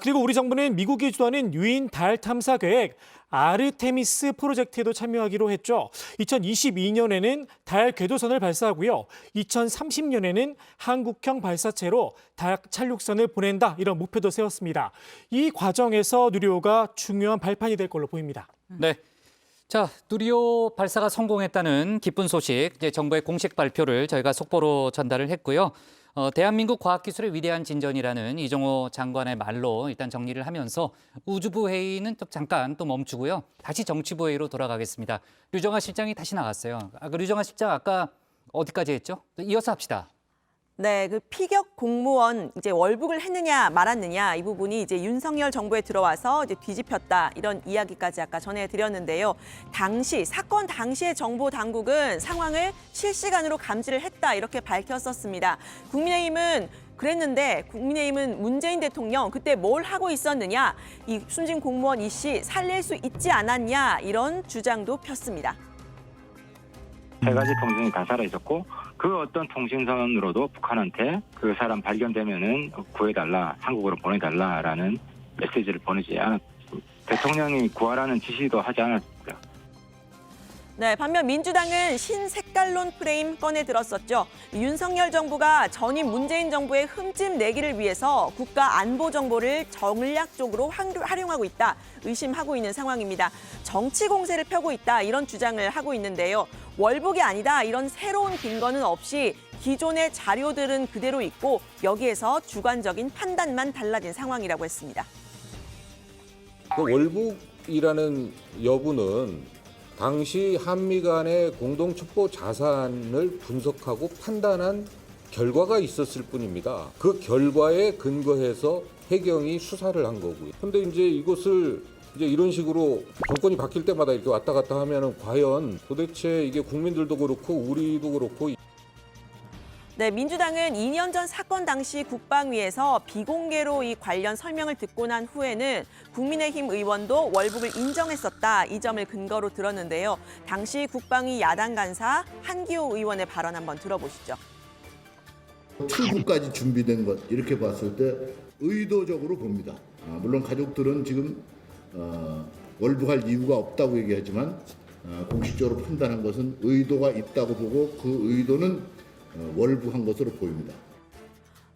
그리고 우리 정부는 미국이 주도하는 유인 달 탐사 계획 아르테미스 프로젝트에도 참여하기로 했죠. 2022년에는 달 궤도선을 발사하고요. 2030년에는 한국형 발사체로 달 착륙선을 보낸다 이런 목표도 세웠습니다. 이 과정에서 누리호가 중요한 발판이 될 걸로 보입니다. 네. 자, 누리호 발사가 성공했다는 기쁜 소식, 이제 정부의 공식 발표를 저희가 속보로 전달을 했고요. 대한민국 과학기술의 위대한 진전이라는 이정호 장관의 말로 일단 정리를 하면서 우주부 회의는 또 잠깐 또 멈추고요. 다시 정치부 회의로 돌아가겠습니다. 류정아 실장이 다시 나갔어요. 류정아 실장 아까 어디까지 했죠? 이어서 합시다. 네, 그 피격 공무원 이제 월북을 했느냐 말았느냐 이 부분이 이제 윤석열 정부에 들어와서 이제 뒤집혔다 이런 이야기까지 아까 전해드렸는데요. 사건 당시의 정보 당국은 상황을 실시간으로 감지를 했다 이렇게 밝혔었습니다. 국민의힘은 그랬는데 국민의힘은 문재인 대통령 그때 뭘 하고 있었느냐, 이 숨진 공무원 이 씨 살릴 수 있지 않았냐 이런 주장도 폈습니다. 3가지 통신이 다 살아있었고 그 어떤 통신선으로도 북한한테 그 사람 발견되면은 구해달라, 한국으로 보내달라라는 메시지를 보내지 않았습니다. 대통령이 구하라는 지시도 하지 않았습니다. 네, 반면 민주당은 신색깔론 프레임 꺼내 들었었죠. 윤석열 정부가 전임 문재인 정부의 흠집 내기를 위해서 국가 안보 정보를 전략적으로 활용하고 있다, 의심하고 있는 상황입니다. 정치 공세를 펴고 있다 이런 주장을 하고 있는데요. 월북이 아니다 이런 새로운 근거는 없이 기존의 자료들은 그대로 있고 여기에서 주관적인 판단만 달라진 상황이라고 했습니다. 월북이라는 여부는 당시 한미 간의 공동 첩보 자산을 분석하고 판단한 결과가 있었을 뿐입니다. 그 결과에 근거해서 해경이 수사를 한 거고요. 근데 이제 이것을 이제 이런 식으로 정권이 바뀔 때마다 이렇게 왔다 갔다 하면은 과연 도대체 이게 국민들도 그렇고 우리도 그렇고. 네, 민주당은 2년 전 사건 당시 국방위에서 비공개로 이 관련 설명을 듣고 난 후에는 국민의힘 의원도 월북을 인정했었다 이 점을 근거로 들었는데요. 당시 국방위 야당 간사 한기호 의원의 발언 한번 들어보시죠. 출국까지 준비된 것 이렇게 봤을 때 의도적으로 봅니다. 물론 가족들은 지금 월북할 이유가 없다고 얘기하지만 공식적으로 판단한 것은 의도가 있다고 보고 그 의도는 월북한 것으로 보입니다.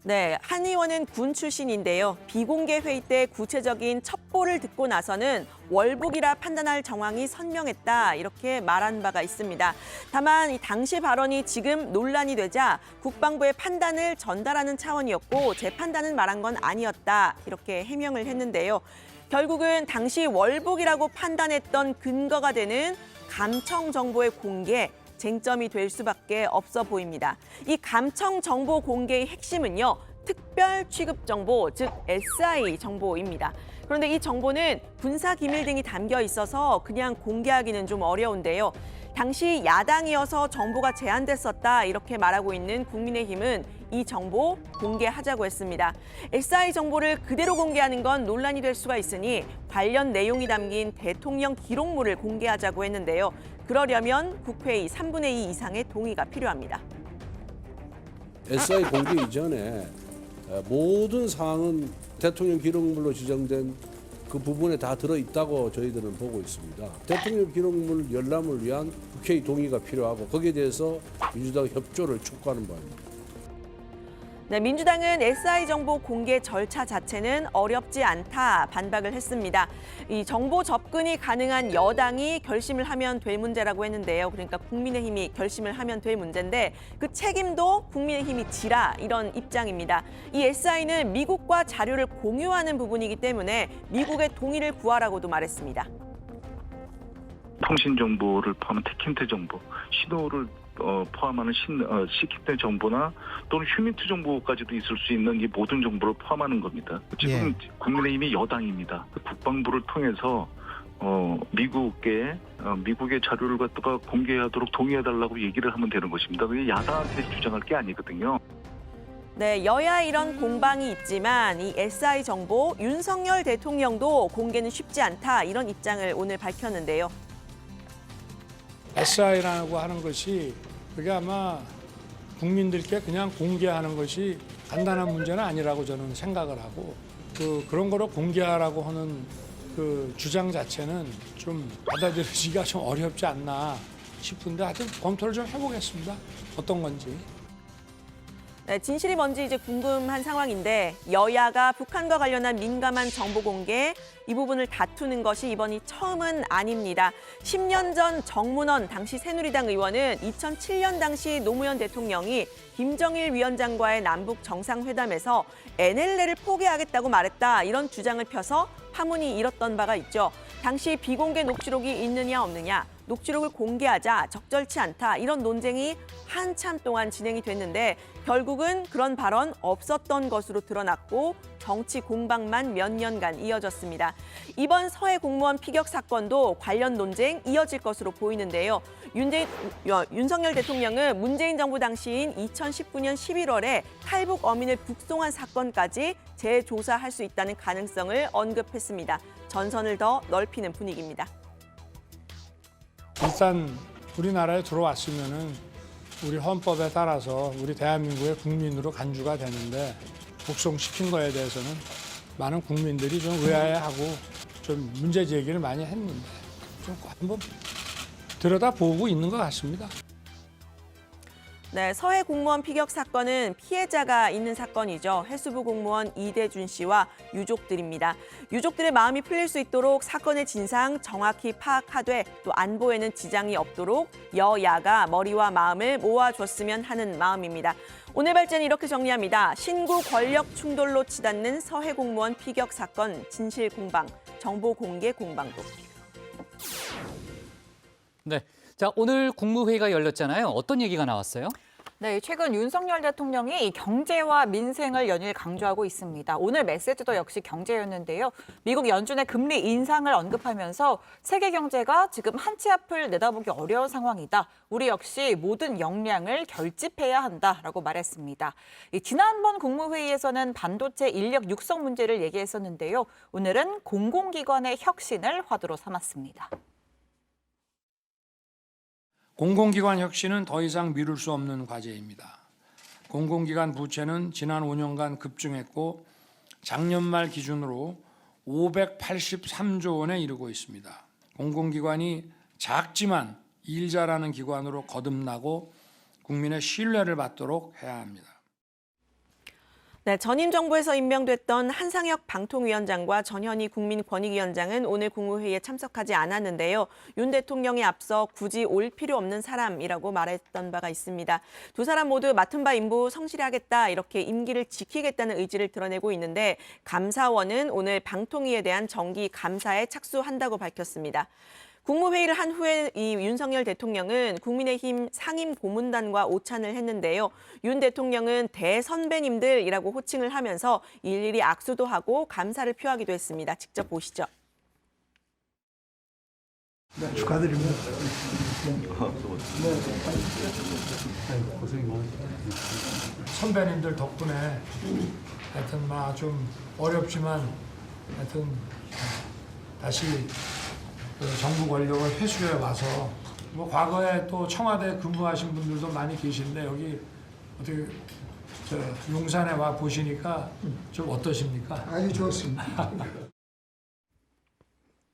네, 한 의원은 군 출신인데요. 비공개 회의 때 구체적인 첩보를 듣고 나서는 월북이라 판단할 정황이 선명했다 이렇게 말한 바가 있습니다. 다만 이 당시 발언이 지금 논란이 되자 국방부의 판단을 전달하는 차원이었고 제 판단은 말한 건 아니었다 이렇게 해명을 했는데요. 결국은 당시 월북이라고 판단했던 근거가 되는 감청 정보의 공개, 쟁점이 될 수밖에 없어 보입니다. 이 감청 정보 공개의 핵심은요, 특별 취급 정보, 즉 SI 정보입니다. 그런데 이 정보는 군사 기밀 등이 담겨 있어서 그냥 공개하기는 좀 어려운데요. 당시 야당이어서 정보가 제한됐었다 이렇게 말하고 있는 국민의힘은 이 정보 공개하자고 했습니다. SI 정보를 그대로 공개하는 건 논란이 될 수가 있으니 관련 내용이 담긴 대통령 기록물을 공개하자고 했는데요. 그러려면 국회의 3분의 2 이상의 동의가 필요합니다. SI 공개 이전에 모든 사항은 대통령 기록물로 지정된 그 부분에 다 들어있다고 저희들은 보고 있습니다. 대통령 기록물 열람을 위한 국회의 동의가 필요하고 거기에 대해서 민주당 협조를 촉구하는 바입니다. 네, 민주당은 SI 정보 공개 절차 자체는 어렵지 않다 반박을 했습니다. 이 정보 접근이 가능한 여당이 결심을 하면 될 문제라고 했는데요. 그러니까 국민의힘이 결심을 하면 될 문제인데 그 책임도 국민의힘이 지라 이런 입장입니다. 이 SI는 미국과 자료를 공유하는 부분이기 때문에 미국의 동의를 구하라고도 말했습니다. 통신 정보를 포함한 테킨트 정보, 신호를 포함하는 시키트 정보나 또는 휴민트 정보까지도 있을 수 있는 이 모든 정보를 포함하는 겁니다. 지금 국민의힘이 여당입니다. 국방부를 통해서 미국의 자료를 갖다가 공개하도록 동의해달라고 얘기를 하면 되는 것입니다. 그게 야당한테 주장할 게 아니거든요. 네, 여야 이런 공방이 있지만 이 SI 정보 윤석열 대통령도 공개는 쉽지 않다 이런 입장을 오늘 밝혔는데요. SI라고 하는 것이 그게 아마 국민들께 그냥 공개하는 것이 간단한 문제는 아니라고 저는 생각을 하고 그런 거로 공개하라고 하는 그 주장 자체는 좀 받아들이기가 좀 어렵지 않나 싶은데 하여튼 검토를 좀 해보겠습니다. 어떤 건지. 네, 진실이 뭔지 이제 궁금한 상황인데 여야가 북한과 관련한 민감한 정보 공개 이 부분을 다투는 것이 이번이 처음은 아닙니다. 10년 전 정문원 당시 새누리당 의원은 2007년 당시 노무현 대통령이 김정일 위원장과의 남북 정상회담에서 NLL을 포기하겠다고 말했다 이런 주장을 펴서 파문이 일었던 바가 있죠. 당시 비공개 녹취록이 있느냐 없느냐, 녹취록을 공개하자 적절치 않다 이런 논쟁이 한참 동안 진행이 됐는데 결국은 그런 발언 없었던 것으로 드러났고 정치 공방만 몇 년간 이어졌습니다. 이번 서해 공무원 피격 사건도 관련 논쟁 이어질 것으로 보이는데요. 윤석열 대통령은 문재인 정부 당시인 2019년 11월에 탈북 어민을 북송한 사건까지 재조사할 수 있다는 가능성을 언급했습니다. 전선을 더 넓히는 분위기입니다. 일단 우리나라에 들어왔으면은 우리 헌법에 따라서 우리 대한민국의 국민으로 간주가 되는데 북송시킨 거에 대해서는 많은 국민들이 좀 의아해하고 좀 문제 제기를 많이 했는데 좀 한번 들여다보고 있는 것 같습니다. 네, 서해 공무원 피격 사건은 피해자가 있는 사건이죠. 해수부 공무원 이대준 씨와 유족들입니다. 유족들의 마음이 풀릴 수 있도록 사건의 진상 정확히 파악하되 또 안보에는 지장이 없도록 여야가 머리와 마음을 모아줬으면 하는 마음입니다. 오늘 발제는 이렇게 정리합니다. 신구 권력 충돌로 치닫는 서해 공무원 피격 사건 진실 공방, 정보 공개 공방도. 네. 자, 오늘 국무회의가 열렸잖아요. 어떤 얘기가 나왔어요? 네, 최근 윤석열 대통령이 경제와 민생을 연일 강조하고 있습니다. 오늘 메시지도 역시 경제였는데요. 미국 연준의 금리 인상을 언급하면서 세계 경제가 지금 한 치 앞을 내다보기 어려운 상황이다. 우리 역시 모든 역량을 결집해야 한다라고 말했습니다. 지난번 국무회의에서는 반도체 인력 육성 문제를 얘기했었는데요. 오늘은 공공기관의 혁신을 화두로 삼았습니다. 공공기관 혁신은 더 이상 미룰 수 없는 과제입니다. 공공기관 부채는 지난 5년간 급증했고 작년 말 기준으로 583조 원에 이르고 있습니다. 공공기관이 작지만 일 잘하는 기관으로 거듭나고 국민의 신뢰를 받도록 해야 합니다. 네, 전임 정부에서 임명됐던 한상혁 방통위원장과 전현희 국민권익위원장은 오늘 국무회의에 참석하지 않았는데요. 윤 대통령에 앞서 굳이 올 필요 없는 사람이라고 말했던 바가 있습니다. 두 사람 모두 맡은 바 임무 성실히 하겠다 이렇게 임기를 지키겠다는 의지를 드러내고 있는데 감사원은 오늘 방통위에 대한 정기 감사에 착수한다고 밝혔습니다. 국무회의를 한 후에 이 윤석열 대통령은 국민의힘 상임 고문단과 오찬을 했는데요. 윤 대통령은 대선배님들이라고 호칭을 하면서 일일이 악수도 하고 감사를 표하기도 했습니다. 직접 보시죠. 네, 축하드립니다. 고생이 많으셨습니다. 선배님들 덕분에 하여튼 좀 어렵지만 하여튼 다시 정부 권력을 회수해 와서 과거에 또 청와대 근무하신 분들도 많이 계신데 여기 어떻게 용산에 와 보시니까 좀 어떠십니까? 아주 좋습니다.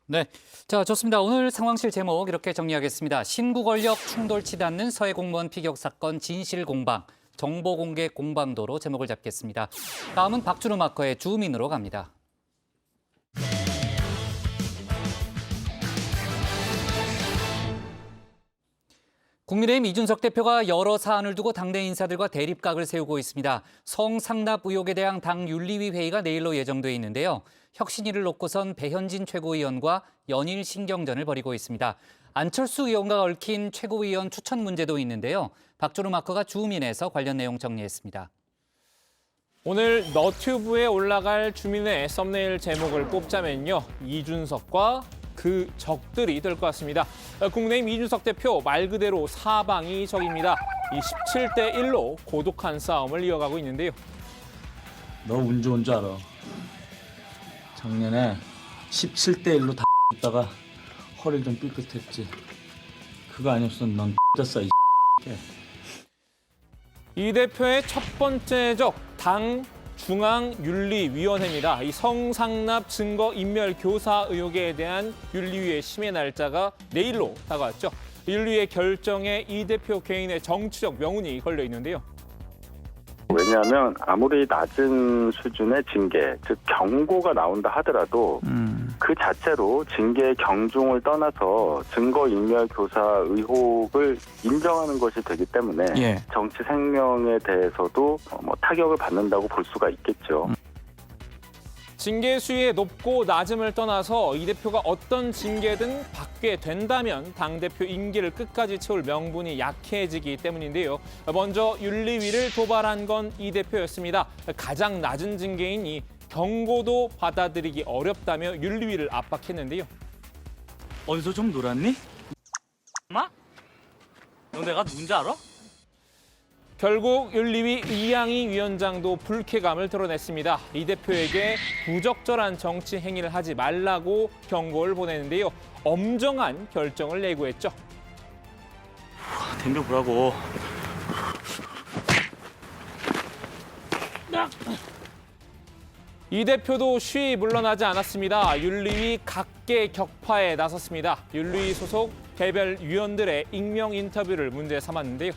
네, 자 좋습니다. 오늘 상황실 제목 이렇게 정리하겠습니다. 신구 권력 충돌 치닫는 서해 공무원 피격 사건 진실 공방, 정보 공개 공방도로 제목을 잡겠습니다. 다음은 박준호 마커의 주민으로 갑니다. 국민의힘 이준석 대표가 여러 사안을 두고 당내 인사들과 대립각을 세우고 있습니다. 성상납 의혹에 대한 당 윤리위 회의가 내일로 예정돼 있는데요. 혁신위를 놓고선 배현진 최고위원과 연일 신경전을 벌이고 있습니다. 안철수 의원과 얽힌 최고위원 추천 문제도 있는데요. 박준호 마커가 주민에서 관련 내용 정리했습니다. 오늘 너튜브에 올라갈 주민의 썸네일 제목을 뽑자면요. 이준석과 그 적들이 될 것 같습니다. 국민의힘 이준석 대표 말 그대로 사방이 적입니다. 이 17대 1로 고독한 싸움을 이어가고 있는데요. 너 운 좋은 줄 알아. 작년에 17대 1로 다 있다가 허리 좀 삐끗했지. 그거 아니었으면 넌 됐어 이 이 대표의 첫 번째 적, 당 중앙윤리위원회입니다. 이 성상납 증거인멸 교사 의혹에 대한 윤리위의 심의 날짜가 내일로 다가왔죠. 윤리위의 결정에 이 대표 개인의 정치적 명운이 걸려 있는데요. 왜냐하면 아무리 낮은 수준의 징계, 즉 경고가 나온다 하더라도 그 자체로 징계의 경중을 떠나서 증거인멸 교사 의혹을 인정하는 것이 되기 때문에 정치 생명에 대해서도 타격을 받는다고 볼 수가 있겠죠. 징계 수위의 높고 낮음을 떠나서 이 대표가 어떤 징계든 받게 된다면 당대표 임기를 끝까지 채울 명분이 약해지기 때문인데요. 먼저 윤리위를 도발한 건 이 대표였습니다. 가장 낮은 징계인 이 경고도 받아들이기 어렵다며 윤리위를 압박했는데요. 어디서 좀 놀았니? 마? 너 내가 누군지 알아? 결국 윤리위 이양희 위원장도 불쾌감을 드러냈습니다. 이 대표에게 부적절한 정치 행위를 하지 말라고 경고를 보내는데요. 엄정한 결정을 예고했죠. 덤벼보라고. 이 대표도 쉬이 물러나지 않았습니다. 윤리위 각계 격파에 나섰습니다. 윤리위 소속 개별 위원들의 익명 인터뷰를 문제 삼았는데요.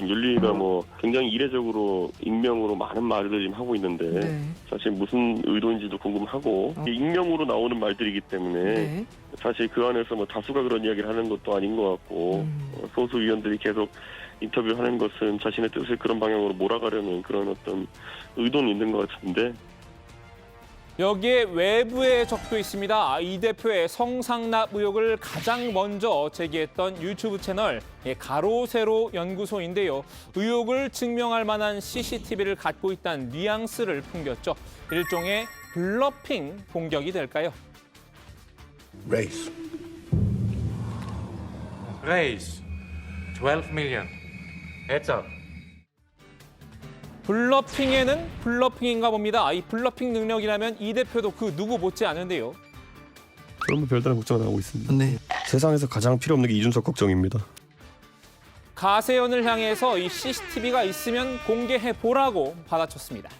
윤리위가 굉장히 이례적으로 익명으로 많은 말을 지금 하고 있는데 사실 무슨 의도인지도 궁금하고 익명으로 나오는 말들이기 때문에 사실 그 안에서 다수가 그런 이야기를 하는 것도 아닌 것 같고 소수 위원들이 계속 인터뷰를 하는 것은 자신의 뜻을 그런 방향으로 몰아가려는 그런 어떤 의도는 있는 것 같은데 여기에 외부의 적도 있습니다. 이 대표의 성상납 의혹을 가장 먼저 제기했던 유튜브 채널 가로세로 연구소인데요. 의혹을 증명할 만한 CCTV를 갖고 있다는 뉘앙스를 풍겼죠. 일종의 블러핑 공격이 될까요? Raise 12 million. Heads up. 블러핑에는 블러핑인가 봅니다. 이 블러핑 능력이라면 이 대표도 그 누구 못지 않은데요. 저는 별다른 걱정을 하고 있습니다. 세상에서 가장 필요 없는 게 이준석 걱정입니다. 가세연을 향해서 이 CCTV가 있으면 공개해 보라고 받아쳤습니다.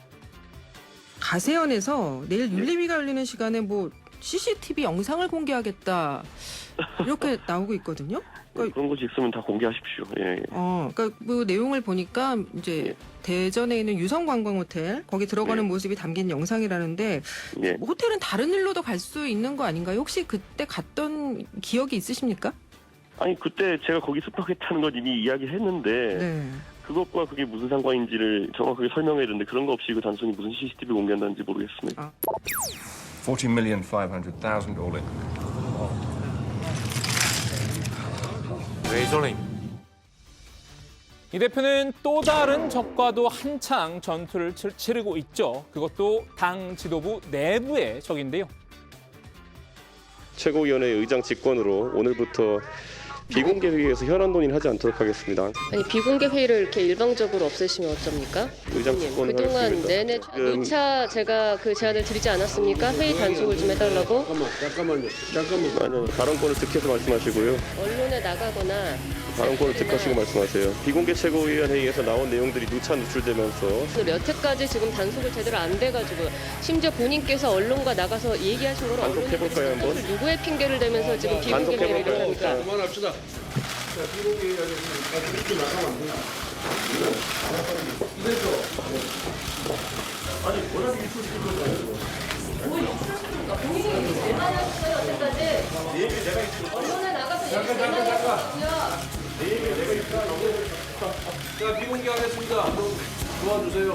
가세연에서 내일 윤리위가 열리는 시간에 CCTV 영상을 공개하겠다 이렇게 나오고 있거든요. 그런 것이 있으면 다 공개하십시오. 그러니까 내용을 보니까 이제 대전에 있는 유성관광호텔 거기 들어가는 모습이 담긴 영상이라는데 호텔은 다른 일로도 갈 수 있는 거 아닌가요? 혹시 그때 갔던 기억이 있으십니까? 아니 그때 제가 거기 숙박했다는 건 이미 이야기했는데 그것과 그게 무슨 상관인지를 정확하게 설명해야 되는데 그런 거 없이 이거 단순히 무슨 CCTV 공개한다는지 모르겠습니다. 40,500,000 all in. 이 대표는 또 다른 적과도 한창 전투를 치르고 있죠. 그것도 당 지도부 내부의 적인데요. 최고위원회 의장 직권으로 오늘부터 비공개 회의에서 현안 논의를 하지 않도록 하겠습니다. 아니 비공개 회의를 이렇게 일방적으로 없애시면 어쩝니까? 의장 직권을 그동안 하겠습니다. 내내 누차 제가 그 제안을 드리지 않았습니까? 회의 단속을 좀 해달라고? 잠깐만요. 아니요. 발언권을 득해서 말씀하시고요. 언론에 나가거나 발언권을 득하시고 말씀하세요. 비공개 최고위원 회의에서 나온 내용들이 누차 누출되면서 몇 회까지 지금 단속을 제대로 안 돼가지고 심지어 본인께서 언론과 나가서 얘기하신 거를 단속해볼까요 한번? 누구의 핑계를 대면서 지금 비공개 회의를 합니까? 그만합시다. 비공개 하겠습니다. 이렇게 나가면 안 돼요. 이래서 아니 워낙 유출시킨 거잖아요. 뭐 유출시킵니까? 본인이 내 말이 하셨어요 어제까지. 내 얘기 내가 있습니다. 언론에 나가서 얘기 내 말이 하셨거든요. 내 얘기 내가 있다. 자 비공개하겠습니다. 도와주세요.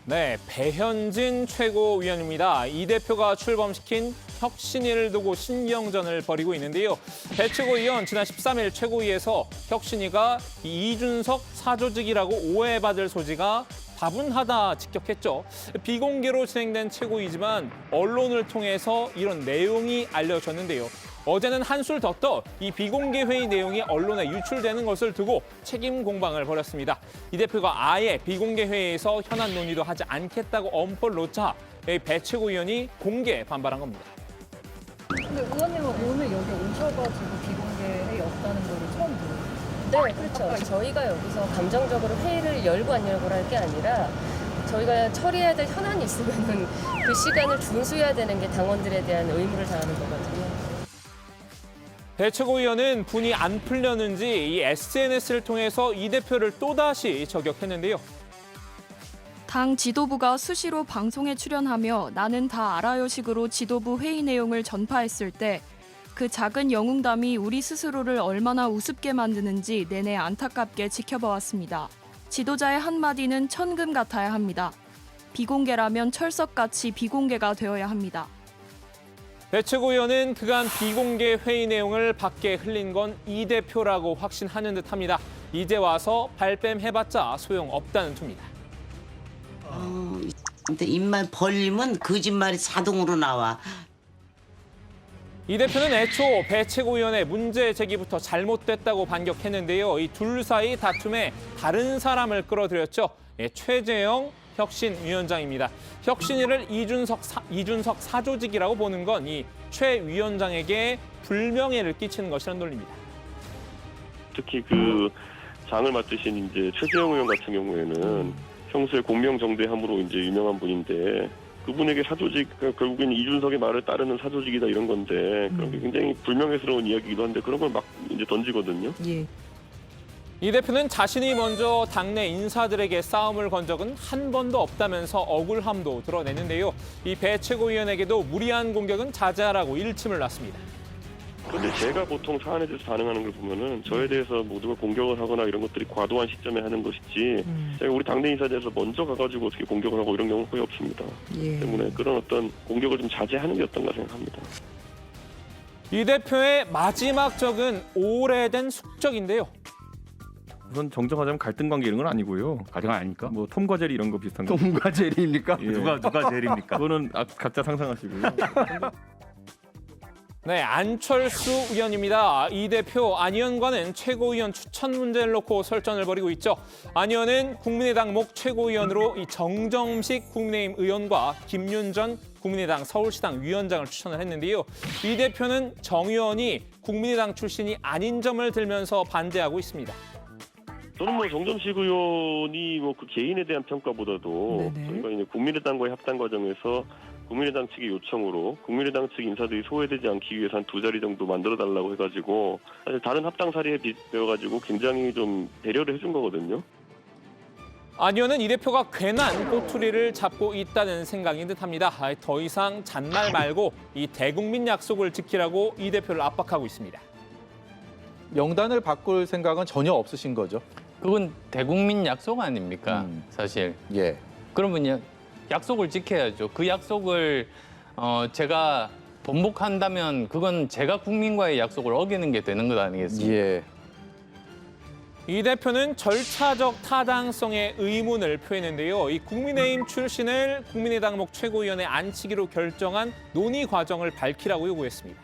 네, 배현진 최고위원입니다. 이 대표가 출범시킨 혁신위를 두고 신경전을 벌이고 있는데요. 배 최고위원 지난 13일 최고위에서 혁신위가 이준석 사조직이라고 오해받을 소지가 다분하다 직격했죠. 비공개로 진행된 최고위지만 언론을 통해서 이런 내용이 알려졌는데요. 어제는 한술 더 떠 이 비공개 회의 내용이 언론에 유출되는 것을 두고 책임 공방을 벌였습니다. 이 대표가 아예 비공개 회의에서 현안 논의도 하지 않겠다고 엄포를 놓자 배 최고위원이 공개 반발한 겁니다. 근데 의원님은 오늘 여기 오셔가지고 비공개 회의 없다는 걸 처음 들어요. 네, 그렇죠. 저희가 여기서 감정적으로 회의를 열고 안 열고를 할 게 아니라 저희가 처리해야 될 현안이 있으면은 그 시간을 준수해야 되는 게 당원들에 대한 의무를 다하는 거거든요. 배 최고위원은 분이 안 풀렸는지 이 SNS를 통해서 이 대표를 또다시 저격했는데요. 당 지도부가 수시로 방송에 출연하며 나는 다 알아요식으로 지도부 회의 내용을 전파했을 때 그 작은 영웅담이 우리 스스로를 얼마나 우습게 만드는지 내내 안타깝게 지켜봐왔습니다. 지도자의 한마디는 천금 같아야 합니다. 비공개라면 철석같이 비공개가 되어야 합니다. 배 최고위원은 그간 비공개 회의 내용을 밖에 흘린 건 이 대표라고 확신하는 듯합니다. 이제 와서 발뺌해봤자 소용없다는 투입니다. 입만 벌리면 거짓말이 자동으로 나와. 이 대표는 애초 배 최고위원의 문제 제기부터 잘못됐다고 반격했는데요. 이 둘 사이 다툼에 다른 사람을 끌어들였죠. 최재형 혁신위원장입니다. 혁신위를 이준석 사조직이라고 보는 건 이 최 위원장에게 불명예를 끼치는 것이라는 논리입니다. 특히 그 장을 맡으신 이제 최재형 의원 같은 경우에는 평소에 공명정대함으로 이제 유명한 분인데 그분에게 사조직, 결국에는 이준석의 말을 따르는 사조직이다 이런 건데 그런 게 굉장히 불명예스러운 이야기이기도 한데 그런 걸 막 이제 던지거든요. 예. 이 대표는 자신이 먼저 당내 인사들에게 싸움을 건 적은 한 번도 없다면서 억울함도 드러내는데요. 이 배 최고위원에게도 무리한 공격은 자제하라고 일침을 놨습니다. 그런데 제가 보통 사안에 대해서 반응하는 걸 보면은 저에 대해서 모두가 공격을 하거나 이런 것들이 과도한 시점에 하는 것이지 제가 우리 당내 인사에 대해서 먼저 가가지고 어떻게 공격을 하고 이런 경우는 거의 없습니다. 예. 때문에 그런 어떤 공격을 좀 자제하는 게 어떤가 생각합니다. 이 대표의 마지막 적은 오래된 숙적인데요. 우선 정정하자면 갈등 관계 이런 건 아니고요. 가정 아닙니까? 뭐 톰과 제리 이런 거 비슷한 거. 톰과 제리입니까? 예. 누가 제리입니까? 그거는 각자 상상하시고요. 네, 안철수 의원입니다. 이 대표 안 의원과는 최고위원 추천 문제를 놓고 설전을 벌이고 있죠. 안 의원은 국민의당 목 최고위원으로 이 정정식 국민의힘 의원과 김윤전 국민의당 서울시당 위원장을 추천을 했는데요. 이 대표는 정 의원이 국민의당 출신이 아닌 점을 들면서 반대하고 있습니다. 저는 뭐 정점식 의원이 뭐 그 개인에 대한 평가보다도 저희가 이제 국민의당과의 합당 과정에서 국민의당 측의 요청으로 국민의당 측 인사들이 소외되지 않기 위해서 한 2자리 정도 만들어달라고 해가지고 사실 다른 합당 사례에 비교해가지고 굉장히 좀 배려를 해준 거거든요. 안 의원은 이 대표가 괜한 꼬투리를 잡고 있다는 생각인 듯합니다. 더 이상 잔말 말고 이 대국민 약속을 지키라고 이 대표를 압박하고 있습니다. 명단을 바꿀 생각은 전혀 없으신 거죠? 그건 대국민 약속 아닙니까, 사실. 예. 그러면 약속을 지켜야죠. 그 약속을 제가 번복한다면 그건 제가 국민과의 약속을 어기는 게 되는 것 아니겠습니까? 예. 이 대표는 절차적 타당성의 의문을 표했는데요. 이 국민의힘 출신을 국민의당 목 최고위원에 앉히기로 결정한 논의 과정을 밝히라고 요구했습니다.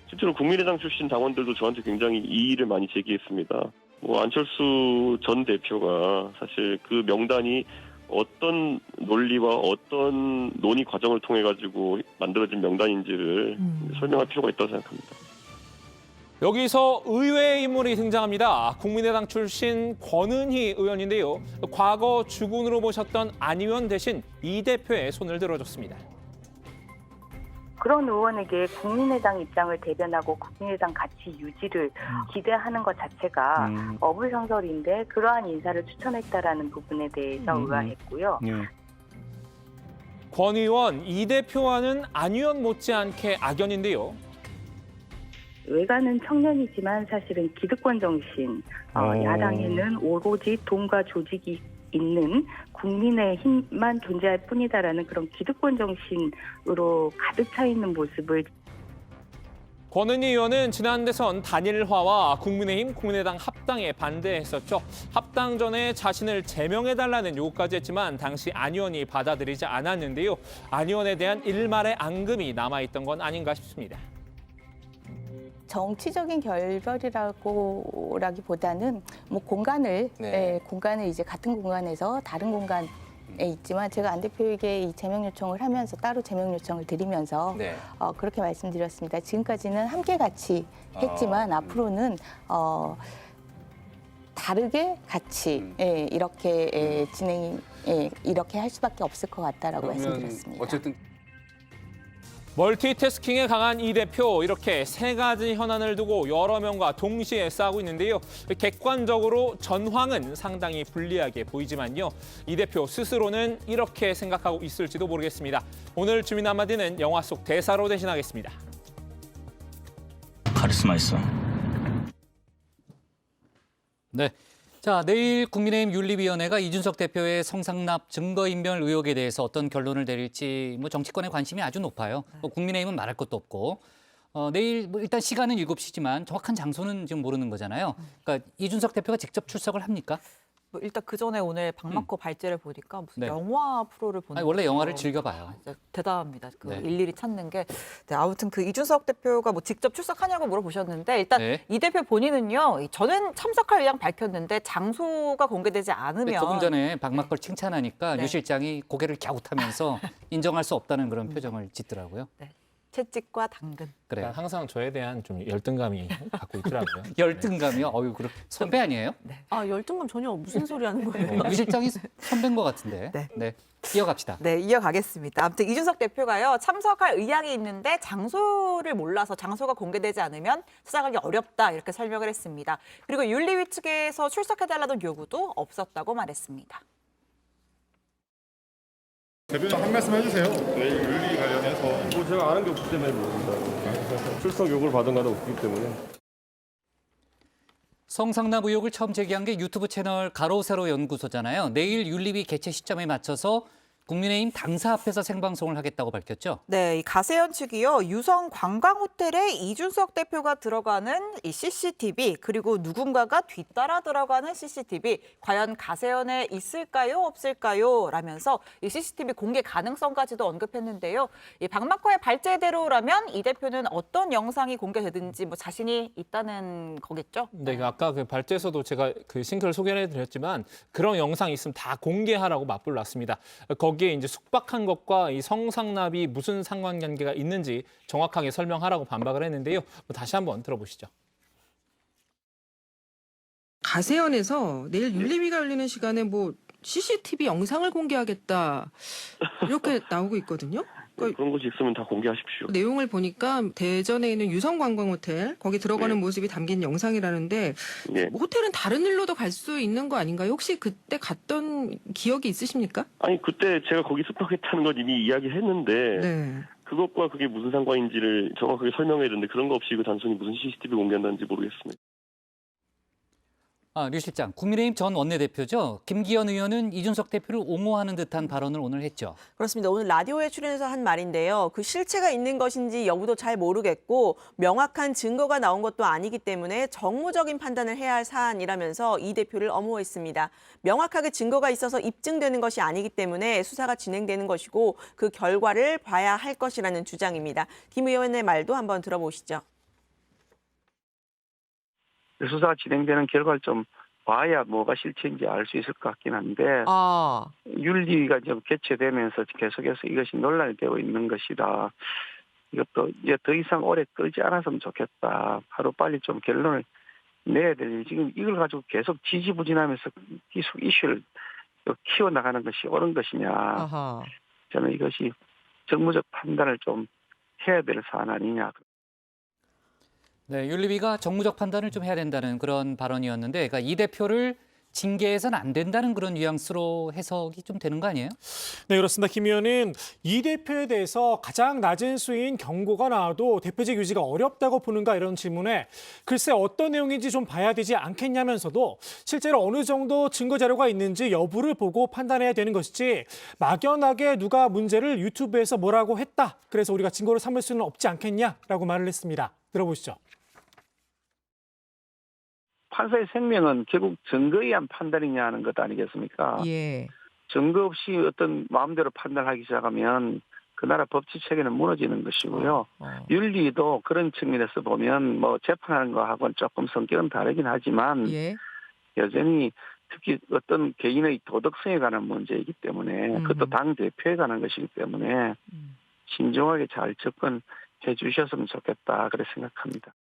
실제로 국민의당 출신 당원들도 저한테 굉장히 이의를 많이 제기했습니다. 뭐 안철수 전 대표가 사실 그 명단이 어떤 논리와 어떤 논의 과정을 통해 가지고 만들어진 명단인지를 설명할 필요가 있다고 생각합니다. 여기서 의외의 인물이 등장합니다. 국민의당 출신 권은희 의원인데요. 과거 주군으로 모셨던 안 의원 대신 이 대표의 손을 들어줬습니다. 그런 의원에게 국민의당 입장을 대변하고 국민의당 가치 유지를 기대하는 것 자체가 어불성설인데 그러한 인사를 추천했다라는 부분에 대해서 의아했고요. 권 의원, 이 대표와는 안 의원 못지않게 악연인데요. 외관은 청년이지만 사실은 기득권 정신, 야당에는 오로지 돈과 조직이 있는 국민의힘만 존재할 뿐이다라는 그런 기득권 정신으로 가득 차 있는 모습을 권은희 의원은 지난 대선 단일화와 국민의힘, 국민의당 합당에 반대했었죠. 합당 전에 자신을 제명해달라는 요구까지 했지만 당시 안 의원이 받아들이지 않았는데요. 안 의원에 대한 일말의 앙금이 남아있던 건 아닌가 싶습니다. 정치적인 결별이라기보다는 뭐 공간을 공간을 이제 같은 공간에서 다른 공간 있지만 제가 안 대표에게 이 제명 요청을 하면서 따로 제명 요청을 드리면서 네. 그렇게 말씀드렸습니다. 지금까지는 함께 같이 했지만 앞으로는 다르게 같이 이렇게 진행이 이렇게 할 수밖에 없을 것 같다라고 말씀드렸습니다. 어쨌든 멀티태스킹에 강한 이 대표, 이렇게 세 가지 현안을 두고 여러 명과 동시에 싸우고 있는데요. 객관적으로 전황은 상당히 불리하게 보이지만요. 이 대표 스스로는 이렇게 생각하고 있을지도 모르겠습니다. 오늘 주민 한마디는 영화 속 대사로 대신하겠습니다. 카리스마 있어. 네. 자, 내일 국민의힘 윤리위원회가 이준석 대표의 성상납 증거인멸 의혹에 대해서 어떤 결론을 내릴지 정치권의 관심이 아주 높아요. 국민의힘은 말할 것도 없고. 내일 일단 시간은 7시지만 정확한 장소는 지금 모르는 거잖아요. 그러니까 이준석 대표가 직접 출석을 합니까? 일단 그 전에 오늘 박마커 발제를 보니까 무슨 네. 영화 프로를 보는 원래 영화를 즐겨봐요. 대단합니다. 네. 일일이 찾는 게. 네, 아무튼 그 이준석 대표가 직접 출석하냐고 물어보셨는데 일단 이 대표 본인은요. 저는 참석할 의향 밝혔는데 장소가 공개되지 않으면. 조금 전에 박마커를 칭찬하니까 유 실장이 고개를 갸웃하면서 인정할 수 없다는 그런 표정을 짓더라고요. 네. 채찍과 당근. 그래요. 항상 저에 대한 좀 열등감이 갖고 있더라고요. 열등감이요? 그럼 선배 아니에요? 네. 열등감 전혀 무슨 소리 하는 거예요? 유 실장이 선배인 것 같은데. 네. 이어갑시다. 네, 이어가겠습니다. 아무튼 이준석 대표가요. 참석할 의향이 있는데 장소를 몰라서 장소가 공개되지 않으면 찾아가기 어렵다 이렇게 설명을 했습니다. 그리고 윤리위 측에서 출석해달라는 요구도 없었다고 말했습니다. 대표님 한 말씀 해주세요. 내일 윤리 관련해서. 제가 아는 게 없기 때문에 모릅니다. 출석 요구를 받은 건 없기 때문에. 성상납 의혹을 처음 제기한 게 유튜브 채널 가로세로 연구소잖아요. 내일 윤리위 개최 시점에 맞춰서 국민의힘 당사 앞에서 생방송을 하겠다고 밝혔죠. 네, 이 가세현 측이요. 유성 관광호텔에 이준석 대표가 들어가는 이 CCTV 그리고 누군가가 뒤따라 들어가는 CCTV 과연 가세현에 있을까요, 없을까요? 라면서 이 CCTV 공개 가능성까지도 언급했는데요. 이 박마커의 발제대로라면 이 대표는 어떤 영상이 공개되든지 자신이 있다는 거겠죠? 네, 아까 그 발제에서도 제가 그 싱크를 소개해드렸지만 그런 영상이 있으면 다 공개하라고 맞불났습니다. 거기에 이제 숙박한 것과 이 성상납이 무슨 상관관계가 있는지 정확하게 설명하라고 반박을 했는데요. 다시 한번 들어보시죠. 가세연에서 내일 윤리위가 열리는 시간에 CCTV 영상을 공개하겠다 이렇게 나오고 있거든요. 그런 것이 있으면 다 공개하십시오. 내용을 보니까 대전에 있는 유성관광호텔 거기 들어가는 모습이 담긴 영상이라는데 호텔은 다른 일로도 갈 수 있는 거 아닌가요? 혹시 그때 갔던 기억이 있으십니까? 아니 그때 제가 거기 숙박했다는 건 이미 이야기했는데 그것과 그게 무슨 상관인지를 정확하게 설명해야 되는데 그런 거 없이 단순히 무슨 CCTV 공개한다는지 모르겠습니다. 류 실장, 국민의힘 전 원내대표죠. 김기현 의원은 이준석 대표를 옹호하는 듯한 발언을 오늘 했죠. 그렇습니다. 오늘 라디오에 출연해서 한 말인데요. 그 실체가 있는 것인지 여부도 잘 모르겠고 명확한 증거가 나온 것도 아니기 때문에 정무적인 판단을 해야 할 사안이라면서 이 대표를 엄호했습니다. 명확하게 증거가 있어서 입증되는 것이 아니기 때문에 수사가 진행되는 것이고 그 결과를 봐야 할 것이라는 주장입니다. 김 의원의 말도 한번 들어보시죠. 수사가 진행되는 결과를 좀 봐야 뭐가 실체인지 알 수 있을 것 같긴 한데 윤리위가 좀 개최되면서 계속해서 이것이 논란이 되고 있는 것이다. 이것도 이제 더 이상 오래 끌지 않았으면 좋겠다. 하루빨리 좀 결론을 내야 될 지금 이걸 가지고 계속 지지부진하면서 계속 이슈를 키워나가는 것이 옳은 것이냐. 저는 이것이 정무적 판단을 좀 해야 될 사안 아니냐. 네, 윤리위가 정무적 판단을 좀 해야 된다는 그런 발언이었는데, 그러니까 이 대표를 징계해서는 안 된다는 그런 뉘앙스로 해석이 좀 되는 거 아니에요? 네, 그렇습니다. 김 의원은 이 대표에 대해서 가장 낮은 수위인 경고가 나와도 대표직 유지가 어렵다고 보는가 이런 질문에 글쎄 어떤 내용인지 좀 봐야 되지 않겠냐면서도 실제로 어느 정도 증거 자료가 있는지 여부를 보고 판단해야 되는 것이지 막연하게 누가 문제를 유튜브에서 뭐라고 했다. 그래서 우리가 증거를 삼을 수는 없지 않겠냐라고 말을 했습니다. 들어보시죠. 판사의 생명은 결국 증거에 의한 판단이냐는 것 아니겠습니까? 증거 없이 어떤 마음대로 판단하기 시작하면 그 나라 법치 체계는 무너지는 것이고요. 윤리도 그런 측면에서 보면 재판하는 거하고는 조금 성격은 다르긴 하지만 여전히 특히 어떤 개인의 도덕성에 관한 문제이기 때문에 그것도 당 대표에 관한 것이기 때문에 신중하게 잘 접근해 주셨으면 좋겠다 그렇게 생각합니다.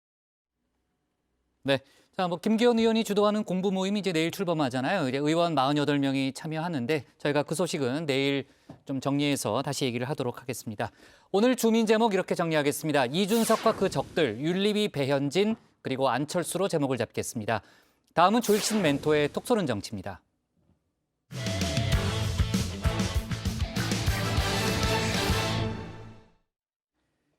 네. 자, 김기현 의원이 주도하는 공부 모임이 이제 내일 출범하잖아요. 이제 의원 48명이 참여하는데 저희가 그 소식은 내일 좀 정리해서 다시 얘기를 하도록 하겠습니다. 오늘 주민 제목 이렇게 정리하겠습니다. 이준석과 그 적들, 윤리비, 배현진, 그리고 안철수로 제목을 잡겠습니다. 다음은 조익신 멘토의 톡 쏘는 정치입니다.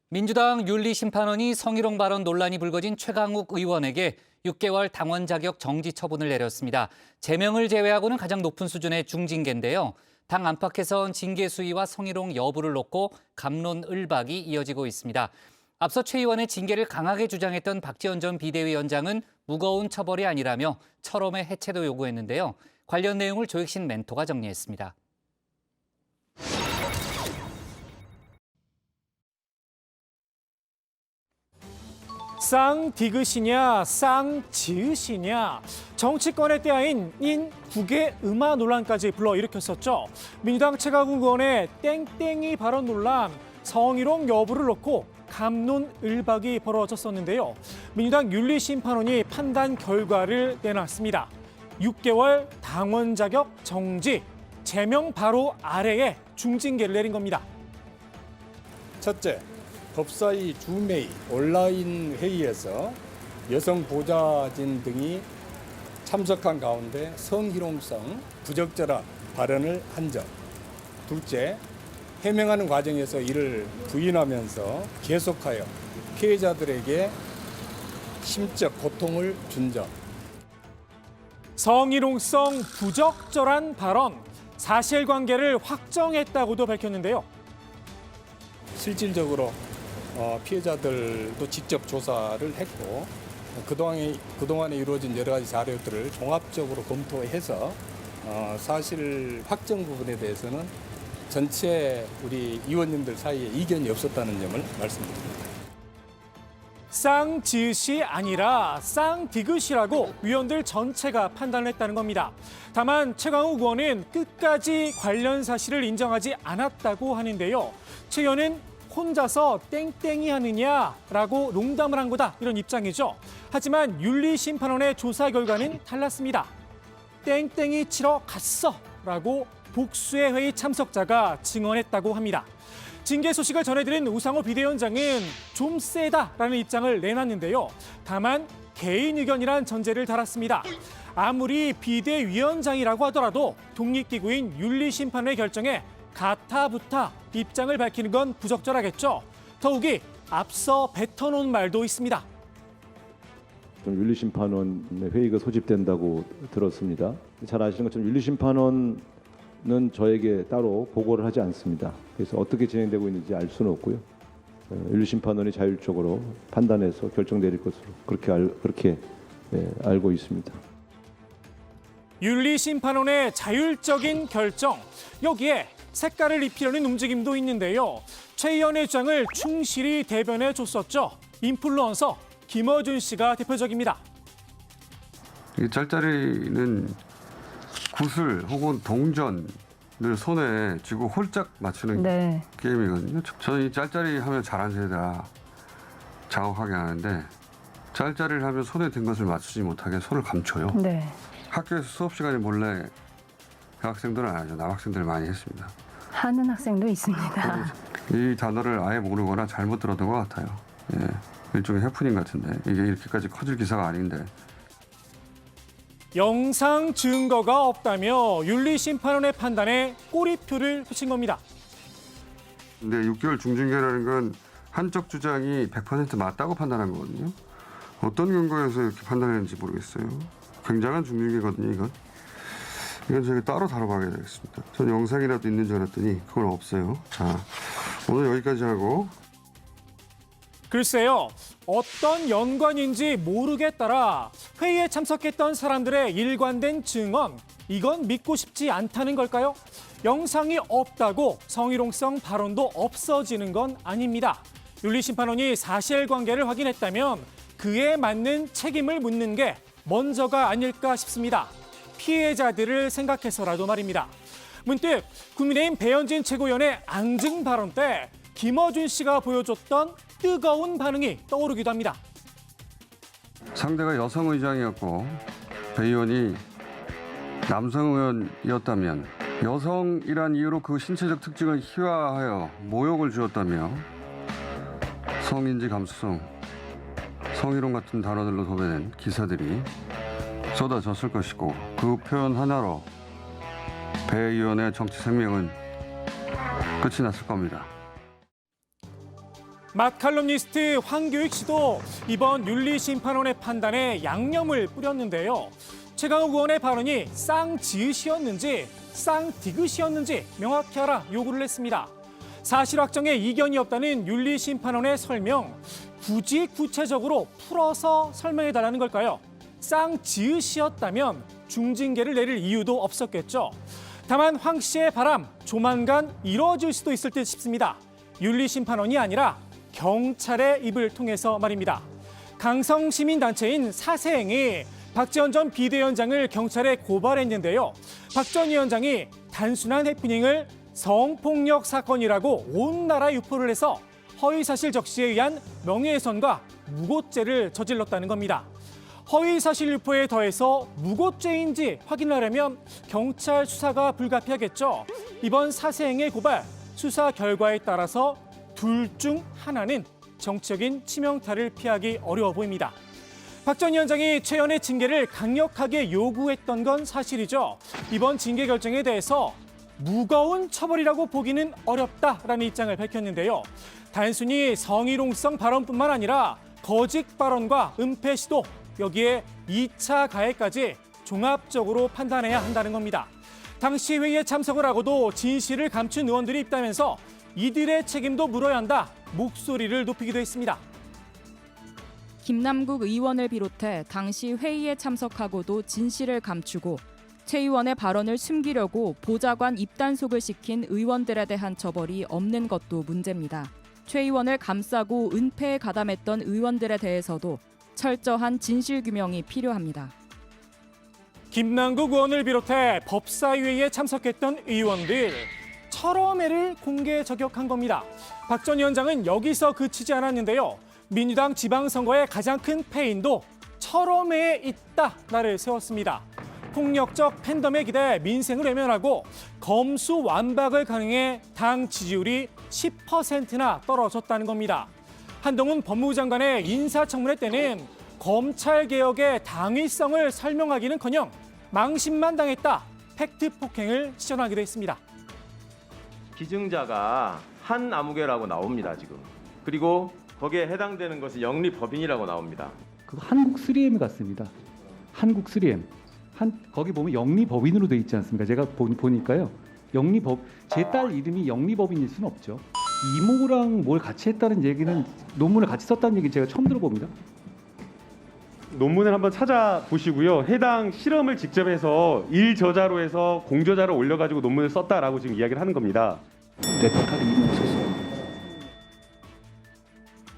민주당 윤리심판원이 성희롱 발언 논란이 불거진 최강욱 의원에게 6개월 당원 자격 정지 처분을 내렸습니다. 제명을 제외하고는 가장 높은 수준의 중징계인데요. 당 안팎에선 징계 수위와 성희롱 여부를 놓고 갑론을박이 이어지고 있습니다. 앞서 최 의원의 징계를 강하게 주장했던 박지원 전 비대위원장은 무거운 처벌이 아니라며 철험의 해체도 요구했는데요. 관련 내용을 조익신 멘토가 정리했습니다. 쌍디귿이냐 쌍지읒이냐 정치권의 때아인 국외 음화 논란까지 불러일으켰었죠. 민주당 최강욱 의원의 땡땡이 발언 논란, 성희롱 여부를 놓고 갑론을박이 벌어졌었는데요. 민주당 윤리심판원이 판단 결과를 내놨습니다. 6개월 당원 자격 정지, 제명 바로 아래에 중징계를 내린 겁니다. 첫째, 법사위 주메이 온라인 회의에서 여성 보좌진 등이 참석한 가운데 성희롱성 부적절한 발언을 한 점. 둘째, 해명하는 과정에서 이를 부인하면서 계속하여 피해자들에게 심적 고통을 준 점. 성희롱성 부적절한 발언, 사실관계를 확정했다고도 밝혔는데요. 실질적으로 피해자들도 직접 조사를 했고 그동안에 이루어진 여러 가지 자료들을 종합적으로 검토해서 사실 확정 부분에 대해서는 전체 우리 의원님들 사이에 이견이 없었다는 점을 말씀드립니다. 쌍지읒이 아니라 쌍디귿이라고 위원들 전체가 판단을 했다는 겁니다. 다만 최강욱 의원은 끝까지 관련 사실을 인정하지 않았다고 하는데요. 최 의원은 혼자서 땡땡이 하느냐라고 농담을 한 거다 이런 입장이죠. 하지만 윤리심판원의 조사 결과는 달랐습니다. 땡땡이 치러 갔어라고 복수의 회의 참석자가 증언했다고 합니다. 징계 소식을 전해드린 우상호 비대위원장은 좀 세다라는 입장을 내놨는데요. 다만 개인 의견이란 전제를 달았습니다. 아무리 비대위원장이라고 하더라도 독립기구인 윤리심판의 결정에 가타부타 입장을 밝히는 건 부적절하겠죠. 더욱이 앞서 뱉어놓은 말도 있습니다. 윤리심판원 회의가 소집된다고 들었습니다. 잘 아시는 것처럼 윤리심판원은 저에게 따로 보고를 하지 않습니다. 그래서 어떻게 진행되고 있는지 알 수는 없고요. 윤리심판원이 자율적으로 판단해서 결정 내릴 것으로 그렇게 알고 있습니다. 윤리심판원의 자율적인 결정, 여기에 색깔을 입히려는 움직임도 있는데요. 최 의원의 주장을 충실히 대변해 줬었죠. 인플루언서 김어준 씨가 대표적입니다. 이 짤짤이는 구슬 혹은 동전을 손에 쥐고 홀짝 맞추는 게임이거든요. 저는 이 짤짤이 하면 잘한 세대라 자극하게 하는데 짤짤이를 하면 손에 든 것을 맞추지 못하게 손을 감춰요. 네. 학교에서 수업 시간에 몰래 그 학생들은 안 하죠. 남학생들 많이 했습니다. 하는 학생도 있습니다. 이 단어를 아예 모르거나 잘못 들었던 것 같아요. 예, 일종의 해프닝 같은데 이게 이렇게까지 커질 기사가 아닌데. 영상 증거가 없다며 윤리심판원의 판단에 꼬리표를 붙인 겁니다. 근데 6개월 중징계라는 건 한쪽 주장이 100% 맞다고 판단한 거거든요. 어떤 근거에서 이렇게 판단했는지 모르겠어요. 굉장한 중징계거든요, 이건. 이건 저희가 따로 다뤄봐야 되겠습니다. 전 영상이라도 있는 줄 알았더니 그건 없어요. 자, 오늘 여기까지 하고. 글쎄요, 어떤 연관인지 모르겠더라. 회의에 참석했던 사람들의 일관된 증언, 이건 믿고 싶지 않다는 걸까요? 영상이 없다고 성희롱성 발언도 없어지는 건 아닙니다. 윤리심판원이 사실관계를 확인했다면 그에 맞는 책임을 묻는 게 먼저가 아닐까 싶습니다. 피해자들을 생각해서라도 말입니다. 문득 국민의힘 배현진 최고위원의 앙증 발언 때 김어준 씨가 보여줬던 뜨거운 반응이 떠오르기도 합니다. 상대가 여성 의장이었고 배 의원이 남성 의원이었다면 여성이란 이유로 그 신체적 특징을 희화하여 모욕을 주었다며 성인지 감수성, 성희롱 같은 단어들로 도배된 기사들이 쏟아졌을 것이고 그 표현 하나로 배 의원의 정치 생명은 끝이 났을 겁니다. 맛칼럼니스트 황교익 씨도 이번 윤리심판원의 판단에 양념을 뿌렸는데요. 최강욱 의원의 발언이 쌍지읒이었는지 쌍디귿이었는지 명확히 하라 요구를 했습니다. 사실 확정에 이견이 없다는 윤리심판원의 설명, 굳이 구체적으로 풀어서 설명해달라는 걸까요? 쌍지읒이었다면 중징계를 내릴 이유도 없었겠죠. 다만 황 씨의 바람 조만간 이뤄질 수도 있을 듯 싶습니다. 윤리심판원이 아니라 경찰의 입을 통해서 말입니다. 강성시민단체인 사세행이 박지원 전 비대위원장을 경찰에 고발했는데요. 박 전 위원장이 단순한 해프닝을 성폭력 사건이라고 온 나라 유포를 해서 허위사실 적시에 의한 명예훼손과 무고죄를 저질렀다는 겁니다. 허위사실 유포에 더해서 무고죄인지 확인하려면 경찰 수사가 불가피하겠죠. 이번 사세행의 고발, 수사 결과에 따라서 둘 중 하나는 정치적인 치명타를 피하기 어려워 보입니다. 박 전 위원장이 최연의 징계를 강력하게 요구했던 건 사실이죠. 이번 징계 결정에 대해서 무거운 처벌이라고 보기는 어렵다라는 입장을 밝혔는데요. 단순히 성희롱성 발언뿐만 아니라 거짓 발언과 은폐 시도, 여기에 2차 가해까지 종합적으로 판단해야 한다는 겁니다. 당시 회의에 참석을 하고도 진실을 감춘 의원들이 있다면서 이들의 책임도 물어야 한다, 목소리를 높이기도 했습니다. 김남국 의원을 비롯해 당시 회의에 참석하고도 진실을 감추고 최 의원의 발언을 숨기려고 보좌관 입단속을 시킨 의원들에 대한 처벌이 없는 것도 문제입니다. 최 의원을 감싸고 은폐에 가담했던 의원들에 대해서도 철저한 진실규명이 필요합니다. 김남국 의원을 비롯해 법사위회에 참석했던 의원들, 철험회를 공개 저격한 겁니다. 박 전 위원장은 여기서 그치지 않았는데요. 민주당 지방선거의 가장 큰 패인도 철험회에 있다 나를 세웠습니다. 폭력적 팬덤에 기대 민생을 외면하고 검수완박을 강행해 당 지지율이 10%나 떨어졌다는 겁니다. 한동훈 법무부 장관의 인사청문회 때는 검찰개혁의 당위성을 설명하기는커녕 망신만 당했다, 팩트 폭행을 시전하기도 했습니다. 기증자가 한 아무개라고 나옵니다, 지금. 그리고 거기에 해당되는 것이 영리법인이라고 나옵니다. 그 한국 3M 같습니다. 한국 3M. 거기 보면 영리법인으로 돼 있지 않습니까? 제가 보니까요. 제 딸 이름이 영리법인일 수는 없죠. 이모랑 뭘 같이 했다는 얘기는, 논문을 같이 썼다는 얘기는 제가 처음 들어봅니다. 논문을 한번 찾아보시고요. 해당 실험을 직접 해서 일저자로 해서 공저자로 올려가지고 논문을 썼다라고 지금 이야기를 하는 겁니다.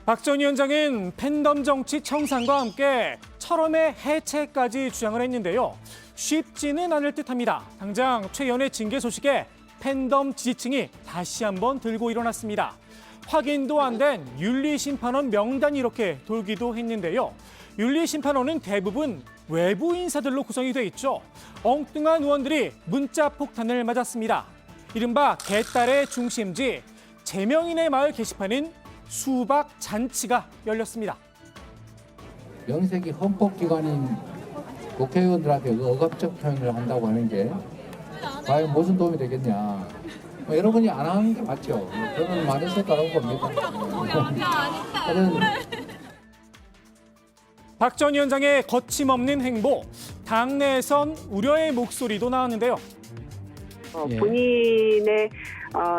박 전 위원장은 팬덤 정치 청산과 함께 철험의 해체까지 주장을 했는데요. 쉽지는 않을 듯합니다. 당장 최 의원의 징계 소식에 팬덤 지지층이 다시 한번 들고 일어났습니다. 확인도 안 된 윤리심판원 명단이 이렇게 돌기도 했는데요. 윤리심판원은 대부분 외부 인사들로 구성이 돼 있죠. 엉뚱한 의원들이 문자 폭탄을 맞았습니다. 이른바 개딸의 중심지 제명인의 마을 게시판은 수박 잔치가 열렸습니다. 명색이 헌법기관인 국회의원들한테 억압적 표현을 한다고 하는 게 과연 무슨 도움이 되겠냐. 여러분이 안 하는 게 맞죠. 저는 많이 했다고 봅니다. 박 전 위원장의 거침없는 행보, 당내에선 우려의 목소리도 나왔는데요. 본인의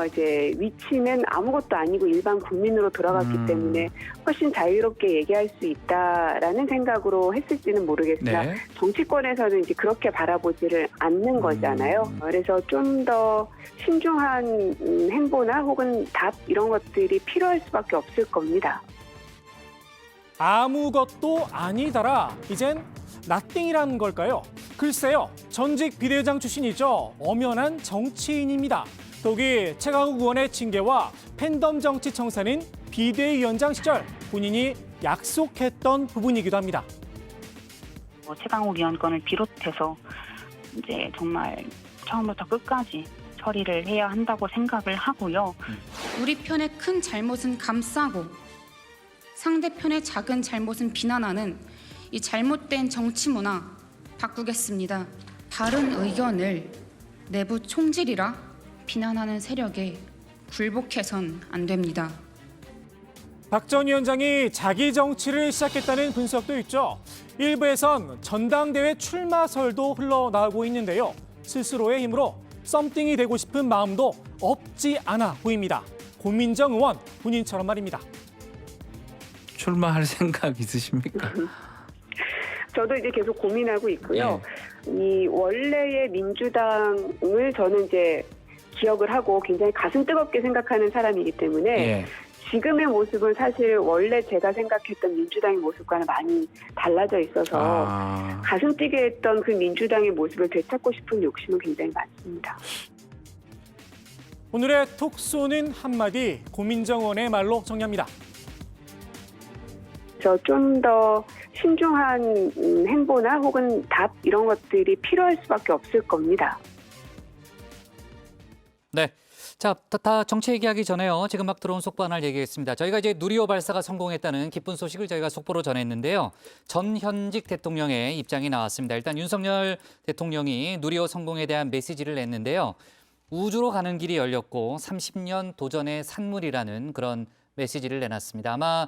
이제 위치는 아무것도 아니고 일반 국민으로 돌아갔기 때문에 훨씬 자유롭게 얘기할 수 있다라는 생각으로 했을지는 모르겠으나 네. 정치권에서는 이제 그렇게 바라보지를 않는 거잖아요. 그래서 좀 더 신중한 행보나 혹은 답 이런 것들이 필요할 수밖에 없을 겁니다. 아무것도 아니다라, 이젠 나띵이라는 걸까요? 글쎄요, 전직 비대위원장 출신이죠. 엄연한 정치인입니다. 더욱이 최강욱 의원의 징계와 팬덤 정치 청사는 비대위원장 시절 본인이 약속했던 부분이기도 합니다. 최강욱 의원 건을 비롯해서 이제 정말 처음부터 끝까지 처리를 해야 한다고 생각을 하고요. 우리 편의 큰 잘못은 감싸고 상대편의 작은 잘못은 비난하는 이 잘못된 정치 문화 바꾸겠습니다. 다른 의견을 내부 총질이라 비난하는 세력에 굴복해선 안 됩니다. 박 전 위원장이 자기 정치를 시작했다는 분석도 있죠. 일부에선 전당대회 출마설도 흘러나오고 있는데요. 스스로의 힘으로 썸띵이 되고 싶은 마음도 없지 않아 보입니다. 고민정 의원 본인처럼 말입니다. 출마할 생각 있으십니까? 저도 이제 계속 고민하고 있고요. 이 원래의 민주당을 저는 이제 기억을 하고 굉장히 가슴 뜨겁게 생각하는 사람이기 때문에 지금의 모습은 사실 원래 제가 생각했던 민주당의 모습과는 많이 달라져 있어서 가슴 뛰게 했던 그 민주당의 모습을 되찾고 싶은 욕심은 굉장히 많습니다. 오늘의 톡쏘는 한마디 고민정 의원의 말로 정리합니다. 좀 더 신중한 행보나 혹은 답 이런 것들이 필요할 수밖에 없을 겁니다. 네. 자, 다 정치 얘기하기 전에요. 지금 막 들어온 속보 하나를 얘기했습니다. 저희가 이제 누리호 발사가 성공했다는 기쁜 소식을 저희가 속보로 전했는데요. 전 현직 대통령의 입장이 나왔습니다. 일단 윤석열 대통령이 누리호 성공에 대한 메시지를 냈는데요. 우주로 가는 길이 열렸고 30년 도전의 산물이라는 그런 메시지를 내놨습니다. 아마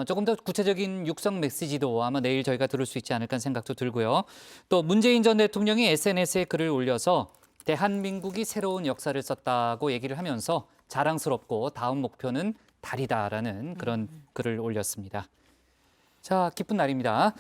조금 더 구체적인 육성 메시지도 아마 내일 저희가 들을 수 있지 않을까 하는 생각도 들고요. 또 문재인 전 대통령이 SNS에 글을 올려서 대한민국이 새로운 역사를 썼다고 얘기를 하면서 자랑스럽고 다음 목표는 달이다라는 그런 글을 올렸습니다. 자, 기쁜 날입니다.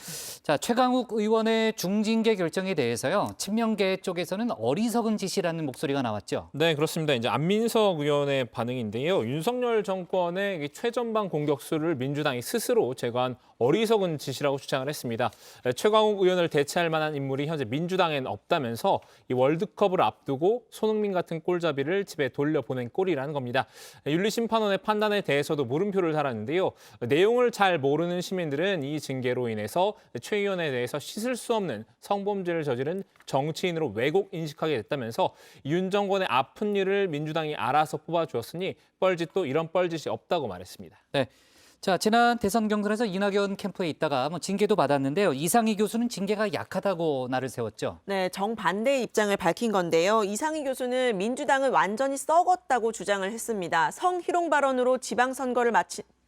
자, 최강욱 의원의 중징계 결정에 대해서요. 친명계 쪽에서는 어리석은 짓이라는 목소리가 나왔죠. 네, 그렇습니다. 이제 안민석 의원의 반응인데요. 윤석열 정권의 최전방 공격수를 민주당이 스스로 제거한 어리석은 짓이라고 주장을 했습니다. 최강욱 의원을 대체할 만한 인물이 현재 민주당엔 없다면서 이 월드컵을 앞두고 손흥민 같은 골잡이를 집에 돌려보낸 꼴이라는 겁니다. 윤리심판원의 판단에 대해서도 물음표를 달았는데요. 내용을 잘 모르는 시민들은 이 징계로 인해서 최 의원에 대해서 씻을 수 없는 성범죄를 저지른 정치인으로 왜곡 인식하게 됐다면서 윤 정권의 아픈 일을 민주당이 알아서 뽑아주었으니 뻘짓도 이런 뻘짓이 없다고 말했습니다. 네. 자, 지난 대선 경선에서 이낙연 캠프에 있다가 징계도 받았는데요. 이상희 교수는 징계가 약하다고 날을 세웠죠. 네, 정반대의 입장을 밝힌 건데요. 이상희 교수는 민주당을 완전히 썩었다고 주장을 했습니다. 성희롱 발언으로 지방선거를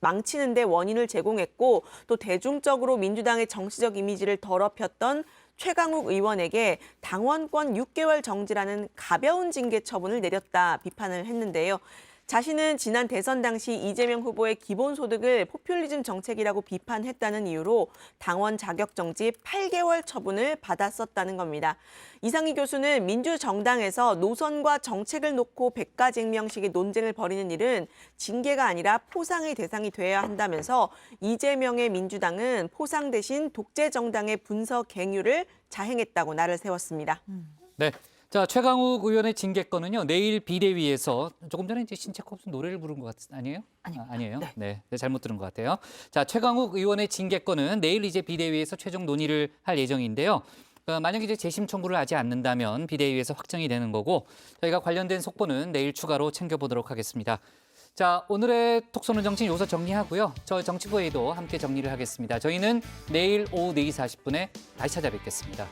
망치는 데 원인을 제공했고 또 대중적으로 민주당의 정치적 이미지를 더럽혔던 최강욱 의원에게 당원권 6개월 정지라는 가벼운 징계 처분을 내렸다 비판을 했는데요. 자신은 지난 대선 당시 이재명 후보의 기본소득을 포퓰리즘 정책이라고 비판했다는 이유로 당원 자격 정지 8개월 처분을 받았었다는 겁니다. 이상희 교수는 민주정당에서 노선과 정책을 놓고 백가쟁명식의 논쟁을 벌이는 일은 징계가 아니라 포상의 대상이 되어야 한다면서 이재명의 민주당은 포상 대신 독재 정당의 분서갱유를 자행했다고 날을 세웠습니다. 네. 자, 최강욱 의원의 징계건은요. 내일 비대위에서 조금 전에 이제 신채코 무슨 노래를 부른 것 아니에요? 아니에요. 네, 잘못 들은 것 같아요. 자, 최강욱 의원의 징계건은 내일 이제 비대위에서 최종 논의를 할 예정인데요. 만약에 이제 재심 청구를 하지 않는다면 비대위에서 확정이 되는 거고 저희가 관련된 속보는 내일 추가로 챙겨보도록 하겠습니다. 자, 오늘의 톡 쏘는 정치 여기서 정리하고요. 저 정치부회의도 함께 정리를 하겠습니다. 저희는 내일 오후 4시 40분에 다시 찾아뵙겠습니다.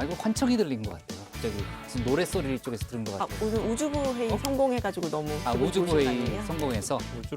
이거 환청이 들린 것 같아요. 갑자기 무슨 노래 소리 쪽에서 들은 것 같아요. 오늘 우주부 회의 성공해가지고 너무 우주부 회의 성공해서